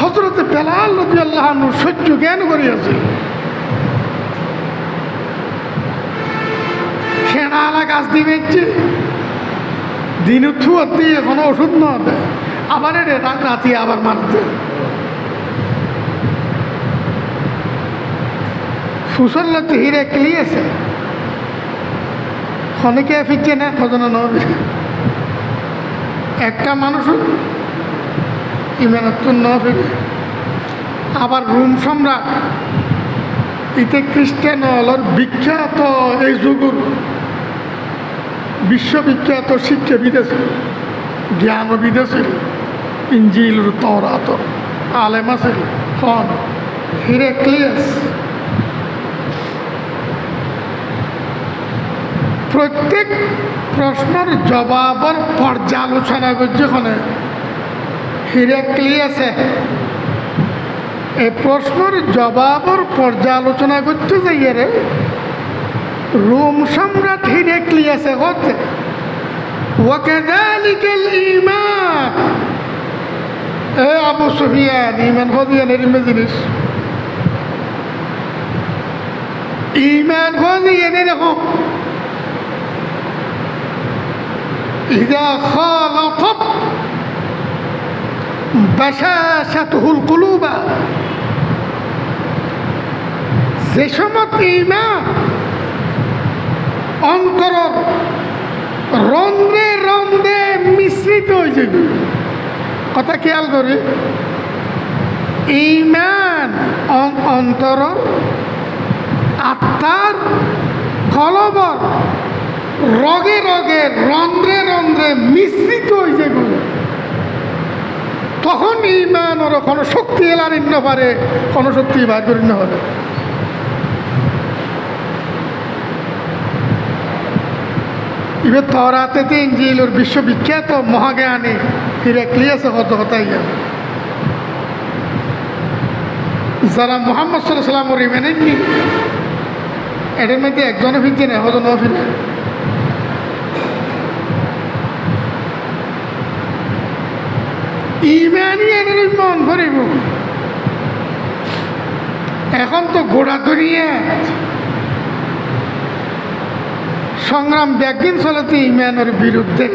হযরতে বেলাল রাদিয়াল্লাহু আনহু সহ্য জ্ঞান করিয়াছে খেড়ালা গাছ দিবেছে দিন থুয়ার দিয়ে এখনো ওষুধ না দেয় আবার এর রাতি আবার মারতে ফুসল্লাতে হিরে ক্লিয়েছে অনেকে ফিরছে না খোঁজনা নয় একটা মানুষ ইমানত্তর ন ফিরে আবার রোম সম্রাট ইতে খ্রিস্টান হলর বিখ্যাত এই যুগের বিশ্ববিখ্যাত শিক্ষাবিদ ছিল জ্ঞানবিদ ছিল ইঞ্জিল তাওরাতর আলেম আছিল খন হিরাক্লিয়াস প্রত্যেক প্রশ্নের জবাবের পর্যালোচনা করছে ওখানে হিরাক্লিয়াসে এই প্রশ্নের জবাবের পর্যালোচনা করতে যাইয়ে রে রোম সম্রাট হিরাক্লিয়াসে হচ্ছে ওয়াকাযালিকাল ঈমান এ আবু সুফিয়ান ঈমান হদিয়ানের জিনিস ঈমান হদিয়ানের রকম ইযা খালাতাত বাশাশাতুল কুলুবা যে সময় ঈমান অন্তর রন্ধ্রে রন্ধ্রে মিশ্রিত হয়েছে। কথা খেয়াল করি, ঈমান অন্তর আত্মার কলবর রগে রগে রন্ধ্রে রন্ধ্রে মিশ্রিত হয়েছে। তখন ঈমান ওর কোনো শক্তি এলার ইন্ন পারে, কোনো শক্তি বার করি না পারে। এবার তরাতে ইনজিল ওর বিশ্ববিখ্যাত মহাজ্ঞানী হিরাক্লিয়াস হত হতাই যারা মুহাম্মদ সাল্লাল্লাহু আলাইহি ওয়াসাল্লাম ওর মেনেননি, এদের মধ্যে একজনও ফিরছে না, হজম ফিরে। ইমানই এনের মন ভরিব। এখন তো গোড়া দুনিয়া সংগ্রাম ব্যাগদিন চলেছে ইমানের বিরুদ্ধে।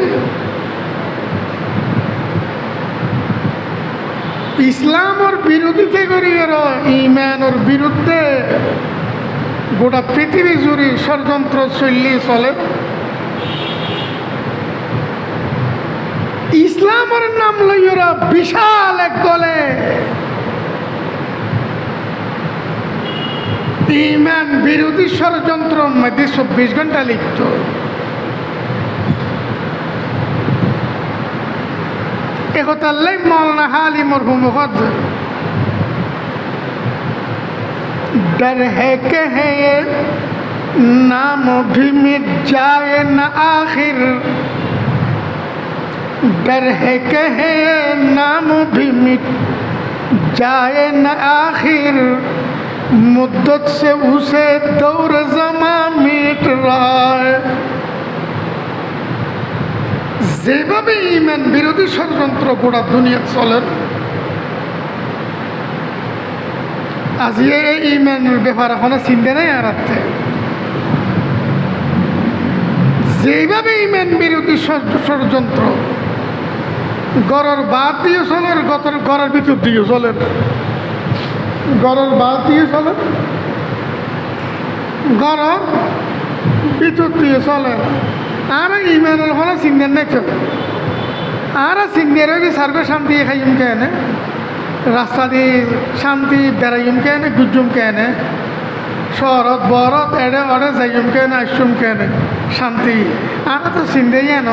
ইসলামের বিরোধিতা করি ইমানের বিরুদ্ধে গোটা পৃথিবী জুড়ে ষড়যন্ত্র চলে। ইসলামের নাম লই ওরা বিশাল এক দলে ঈমান বিরোধী ষড়যন্ত্রের মধ্যে 24 ঘন্টা লিপ্ত। একতাল্লাই মৌলানা হালি মরহুম डर है कहे नाम भी मिट जाए न आखिर, डर है कहे नाम भी मिट जाए न आखिर, मुद्दत से उसे दौर जमा मिट रहा है। যেভাবে ঈমান বিরোধী ষড়যন্ত্র গোটা দুনিয়া চলে, আজ এই ঈমানের ব্যাপার এখনো চিন্তা নেই। আর যেভাবে ঈমান বিরোধী ষড়যন্ত্র গড়ের বাদ দিয়ে চলে, গড়ের ভিতর দিয়ে চলে, গড়ের বাদ দিয়ে চলে, গড়ের ভিতর দিয়ে চলে। আর ঈমানের কোনো চিন্তা নেই। আর চিন্তা রয়েছে সার্গ শান্তি খাইম কেন, রাস্তা দিয়ে শান্তি বেড়াইম কেন, গুজুম কেন, শহরত বরত এড়ে অড়ে যাইম কেন, আসুম কেন শান্তি। আর তো চিন্তাই ন,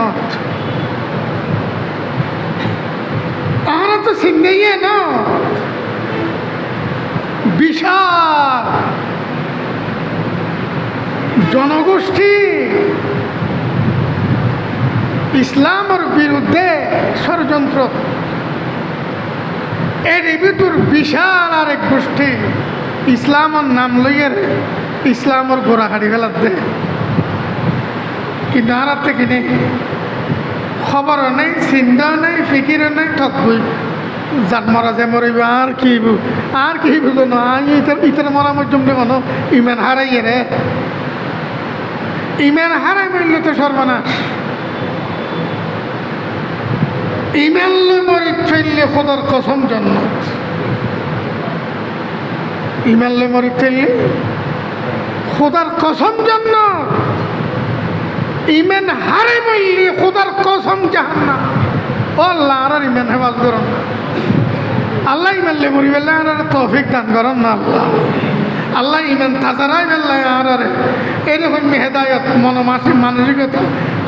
আর তো চিন্তাই ন। বিশাল জনগোষ্ঠী ইসলামের বিরুদ্ধে ষড়যন্ত্র, এর ভিতর বিশাল আরেক গোষ্ঠী ইসলামের নাম লইয়ে ইসলামের গোড়া কাটি ফেলার দে। কিন্তু আর থেকে নেই, খবরও নেই, চিন্তাও নেই, ফিকিরও নেই, ঠকবই যার মরা যে মরিব। আর কি বুঝো না, ইতার মরা মধ্যম কোনো ইমান হারাইয়ে রে, ইমান হারাই মরলে তো সর্বনাশ। ঈমান লই মরি ফেললে খোদার কসম জান্নাত, ঈমান লই মরি ফেললে খোদার কসম জান্নাত, ঈমান হারে মরলে খোদার কসম জাহান্নাম। ও আল্লাহ আর ঈমান হেফাজত করুন না, আল্লাহ ঈমান লই মরি ফেললে আর তৌফিক দান করুন না। আল্লাহ ঈমান তাজারাই ফেললে আর এরকম হেদায়ত মানসিকতা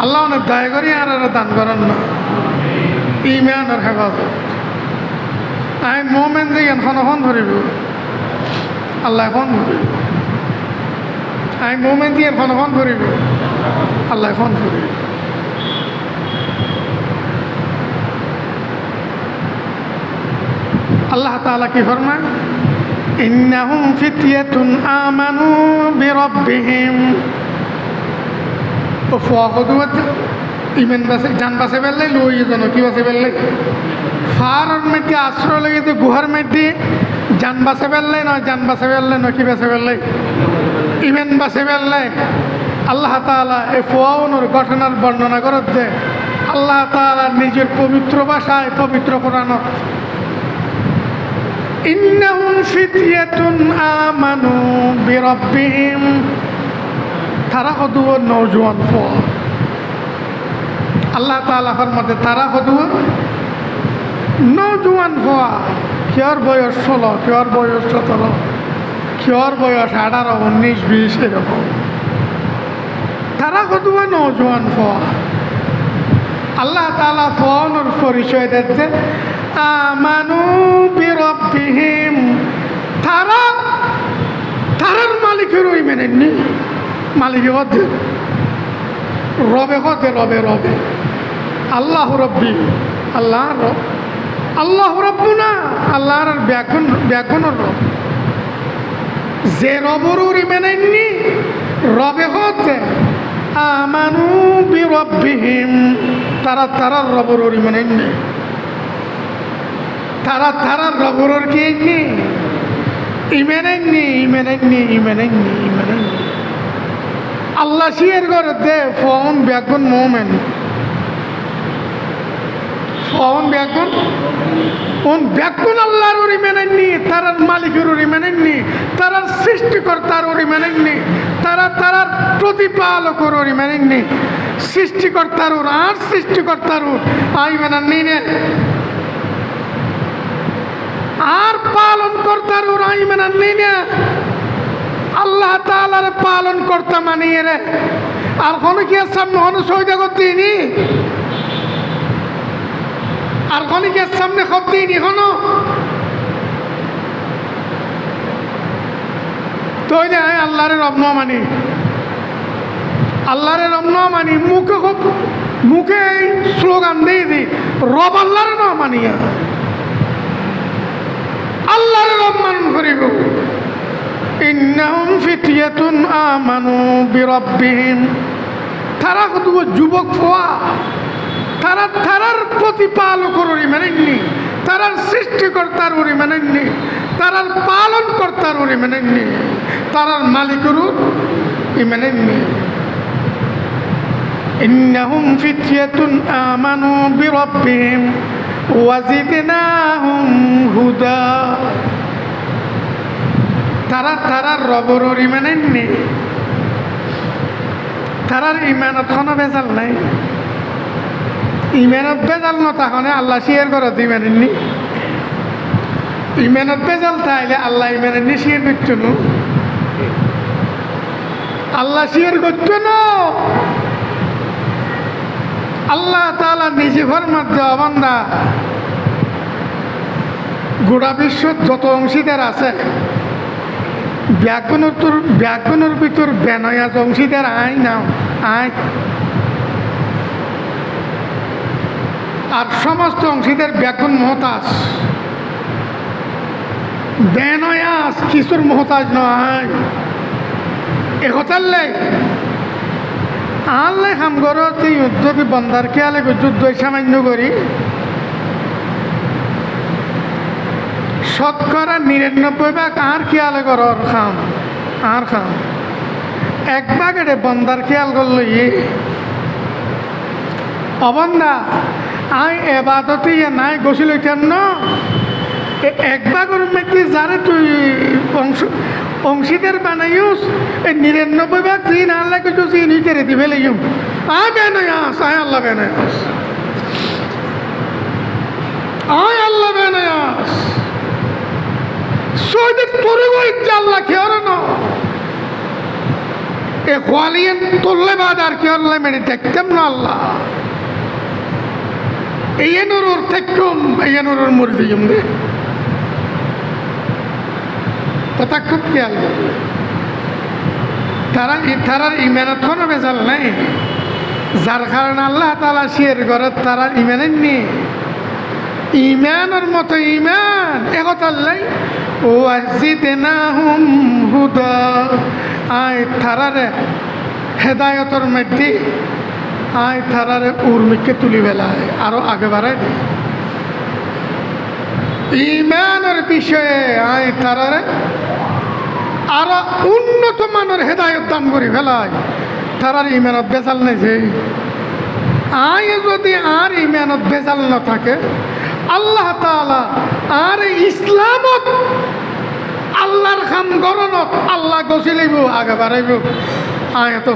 আল্লাহ অনেক দয়া করি আর দান করেন না। ঈমানের হেফাজত আমি মোমেন যে এখন ধরিব, আল্লাহ এখন ধরিব। আমি মোমেন দিয়ে এখন ধরিব, আল্লাহ এখন ধরিব। আল্লাহ তাআলা কি ফরমায়, ইন্নাহুম ফিতয়াতুন আমানু বিরাব্বিহিম ফাখাযুত। ইমান বাসে জান বাসে ফেললে লই যেন কি বাসে ফেললে ফারের মধ্যে আশ্রয় লেগেছে, গুহার মধ্যে জান বাসে ফেললে নয়, জান বাসে ফেললে নয়, কি বাসে ফেললে ইমান বাসে ফেললে। আল্লাহ তাআলা এই ফওয়ানোর ঘটনার বর্ণনা করতে আল্লাহ তাআলা নিজের পবিত্র ভাষায় পবিত্র কোরআনত ইন্নাহুম ফিতয়াতুন আমানু বিরাব্বিহিম, তারা কত নওজোয়ান ফওয়া। আল্লাহ তাআলা ফরমাতে তারা হদু নৌজওয়ান হওয়া কেউর বয়স 16, কেউর বয়স 17, কেউর বয়স 18, 19, 20 এরকম। তারা হদু নৌজওয়ান হওয়া। আল্লাহ তাআলা ফোনের পরিচয় দিচ্ছে আমানু বিরব্বিহিম, তারার মালিকের ওই মেনেননি। মালিক হতে রবে হতে রবে আল্লাহ রব্বি, আল্লাহ রব, আল্লাহ রব্বু না আল্লাহর ব্যাগুনের রব। যে রবর ওই মেনেননি রবে হতে আমানু বিরব্বিহিম, তারার রবর ওই মেনেননি। তারার রবর কি নি ইমেনেননি। আল্লাহ শিয়ের ঘরে ফোন ব্যাগুন মোমেন, ফোন ব্যাগুন আল্লাহর ওরি মেনেননি, তারার মালিকের ওরি মেনেননি, তারার সৃষ্টিকর্তার ওরি মেনেননি, তারার প্রতিপালকের ওরি মেনেননি। সৃষ্টিকর্তার ওর আর সৃষ্টিকর্তার ওর আই মেনেননি নে, আর পালন কর্তার ওর আই মেনেননি নে। আল্লাহ তাআলার পালন কর্তা মানিয়ে রে আর কোনো কি সামনে অনুসৈদা করতেনি, আর কোনো কি সামনে করতেনি কোনো তো আল্লাহরে রব ন মানি, আল্লাহরে রব ন মানি। মুখে এই স্লোগান দিয়ে দি রব আল্লাহরে ন মানিয়া আল্লাহরে রব মানুষ করিব। ইন্নাহুম ফিতয়াতুন আমানু বিরাব্বিহিম, তারা কত যুবক হওয়া, তারার প্রতিপালকের ওরি মেনেননি, তারার সৃষ্টিকর্তার ওরি মেনেননি, তারার পালন কর্তার ওরি মেনেননি, তারার মালিকের মেনেননি। ইন্নাহুম ফিতয়াতুন আমানু বিরাব্বিহিম ওয়াজিদনাহুম হুদা, তারার রবর ইমানেননি, তারার ইমানত কোনো বেজাল নাই। ইমানত বেজাল নথাকনে আল্লাহ শিয়ের ঘরত ইমানেননি। ইমানত বেজাল তাইলে আল্লাহ ইমানেননি শিয়ের করত ন, আল্লাহ শিয়ের করত ন। আল্লাহ তাআলা নিজে ফরমাত দেওয়া বান্দা গোটা বিশ্বত যত অংশীদার আছে ব্যাগুনের ভিতর বেনয়া অংশীদার আয় নাও আয়, আর সমস্ত অংশীদার ব্যাগুন মহতাজ, বেনয়াস কিছুর মহতাজ নয়। একতাল্লাই আল্লাহ কাম করো তুই যদি বন্দার খেয়ালে যুদ্ধ সামান্য করি শতকরা 99 আর খেয়ালে করর খাম আর খাম, এক ভাগ এটা বন্দার খেয়াল করল অবন্দা আই এবাদতে নাই গছিল কেন এক ভাগের মধ্যে যারে তুই অংশীদার বানাইস এই 99 জিন আল্লাহ কিছু চিনি তেরে দিবে লাগিম আয় বেনায়াস, আয় আল্লাহ বেনায়াস, আয় আল্লাহ বেনায়াস। সৈদের তোরে বইতে আল্লাহ খেয়ার না এ খোয়ালিয়েন তোললে বাদ আর খেয়ার মেনে দেখতাম না আল্লাহ এই নুরুর থেকম এই নুরুর মরে দিম দে কথা খুব খেয়াল করবে। তারার ইমানত কোনো বেজাল নাই, যার কারণে আল্লাহ তাআলা শিয়ের ঘরত তারা ইমানেননি। ইমানের মতো ইমান একতাল্লাই ওয়াজিদনাহুম হুদা, আয় তারারে হেদায়তর মধ্যে আয় তারারে উর্মিকে তুলি বেলায় আরো আগে বাড়াই দেয়। ইমানের বিষয়ে আয় তারারে আরো উন্নত মানের হেদায়ত দান করি ফেলায়। তারার ইমানত বেজাল নেই যে আয় যদি আর ইমানত বেজাল না থাকে আল্লাহ তাআলা আর ইসলামত আল্লাহর খাম গরনত আল্লাহ গছিলিব আগে বাড়াইব। আয় তো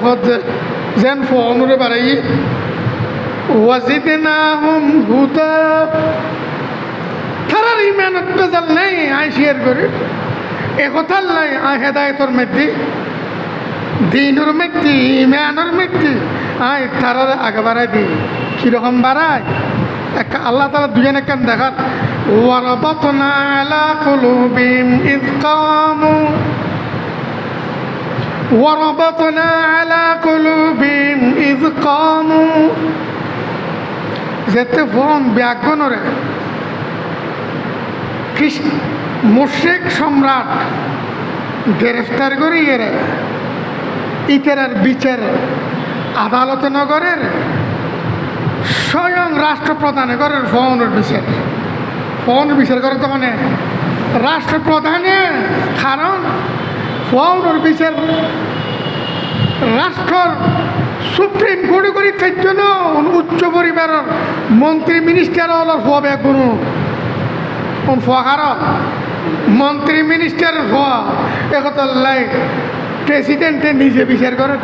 যেন ফোনরে বাড়াই ওয়াজিদনাহুম হুদা তারার ইমানত বেজাল নাই আই শেয়ার করি এ কথার লাই আই হেদায়তর মধ্যে দিনের মধ্যে ইমানের মধ্যে আই তারার আগে বাড়াই দিই কীরকম বাড়ায় আল্লাহ তালা দুজনে কেন দেখার ওয়ারাবাতনা আলা কুলুবিহিম ইয কামু ওয়ারাবাতনা আলা কুলুবিহিম ইয কামু যেতে ফোন ব্যাগনরে মুশরিক সম্রাট গ্রেফতার করি এরে ইতারার বিচার আদালত নগরের স্বয়ং রাষ্ট্রপ্রধানে করেন ফোনের বিচার করে তখন রাষ্ট্রপ্রধানে কারণ ফোনের বিচার রাষ্ট্রর সুপ্রিম কোর্টে করি তার জন্য উচ্চ পরিবারের মন্ত্রী মিনিস্টার হলার হবে কোনো কোন ফোয়ার মন্ত্রী মিনিস্টারের ফোয়া একতাল্লাই প্রেসিডেন্টে নিজে বিচার করে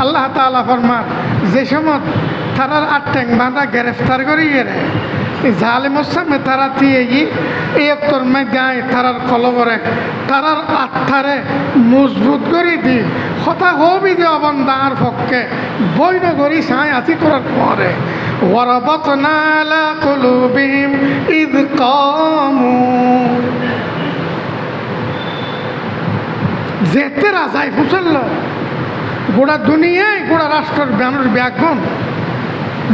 আল্লাহ তাআলা ফরমান যে সময় তারার আট্যাং বাঁধা গ্রেফতার করি এরে জালেমের সামনে তারা দিয়ে এই অক্তর মধ্যে তারার কলবরে তারার আত্মারে মজবুত করে দি কথা হবি যে অবন্ধার পক্ষে বৈন করি সাই আছি করার পরে ওয়ারাবাতনা আলা কুলুবিহিম ইয কামু যেতে রাজাই ফুসল গোটা দুনিয়ায় গোটা রাষ্ট্রের মানুষ ব্যাগবন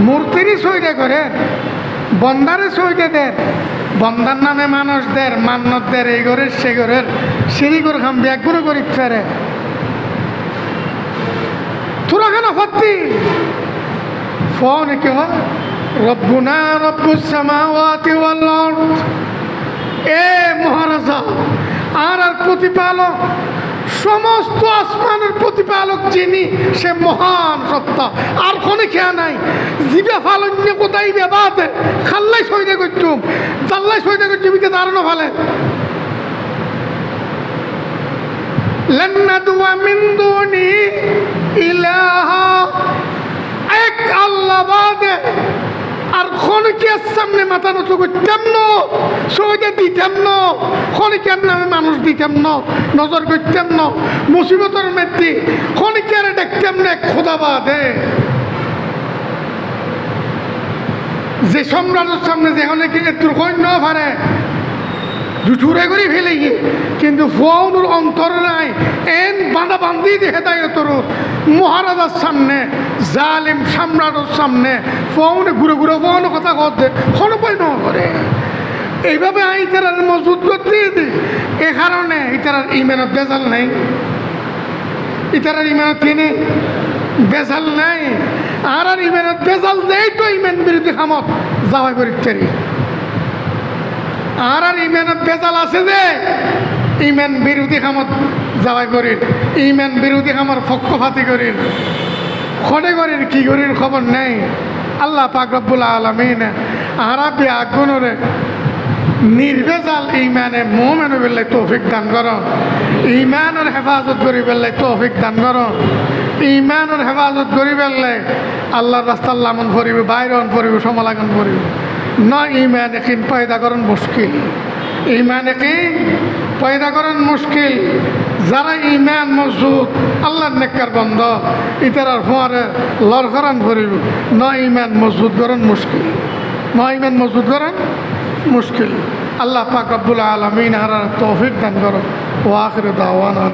মূর্তিরই সইতে করে বন্দারে সইতে দের বন্দার নামে মানুষদের মান্যতদের এই ঘরের সে ঘরের সিঁড়িঘর খাম ব্যাগগুলো করি ফেরে তোরা কেন ভর্তি ফোন কি হয় রব্বুনা রব্বুস সামাওয়াতি ওয়াল আরদ এ মহারাজা আর প্রতিপালক সমস্ত আসমানের প্রতিপালক যিনি সে মহান সত্তা আর কোনো খেয়া নাই জিবে ফালন্য কোথায় বেবাতে খাল্লাই সইতে করছুম জাল্লাই সইতে করছুম ইতে দাঁড়ানো ভালে লান নাদওয়া মিন দুনি ইলাহা এক আল্লাহ বাদে আর খনিকে সামনে মাথা নত করতাম না সইতে দিতাম না খনিকের নামে মানুষ দিতাম না নজর করতাম না মুসিবতের মধ্যে খনিকের দেখতাম না খোদা বাদে যে সম্রাটের সামনে যেখানে কি তোর কন্য পারে দুঠুরে করে ফেলে গিয়ে কিন্তু ফোনুর অন্তর নাই এন বাঁধা বান্ধি দিয়ে হেদায়তর মহারাজার সামনে জালিম সম্রাটের সামনে ফোনে ঘুরে ঘুরে ফোন কথা করতে ফোন পাই ন করে এইভাবে ইতারার মজবুত করতে দিই এ কারণে ইতারার ইমানত বেজাল নাই ইতারার ইমানত কিনে বেজাল নাই আর ইমানত বেজাল দেয় তো ইমান বিরোধী খামত যাওয়াই পরীক্ষারি আর ইমানত বেজাল আছে যে ইমান বিরোধী কামত যাওয়াই করির ইমান বিরোধী কামর পক্ষপাতি করির খড়ে করির কি করির খবর নেই আল্লাহ পাক রব্বুল আলামিন আরা বিয়াগুনরে নির্ভেজাল ইমানে মুমিন হইলে তৌফিক দান করো ইমানের হেফাজত করি পেলে তৌফিক দান করো ইমানের হেফাজত করি পেলে আল্লাহর রাস্তার লামন ফরিব বাইরন ফরিব সমালাগন ফরিব না ইমান একিন পয়দা করেন মুশকিল ইমান একিন পয়দা করেন মুশকিল যারা ইমান মজবুত আল্লাহর নেককার বন্ধ ইতারার ফোয়ারে লড়করান ফরিব না ইমান মজবুত করেন মুশকিল না ইমান মজবুত করেন মুশকিল আল্লাহ পাক রব্বুল আলামিন আর তৌফিক দান করো ওয়া আখিরু দাওয়ানা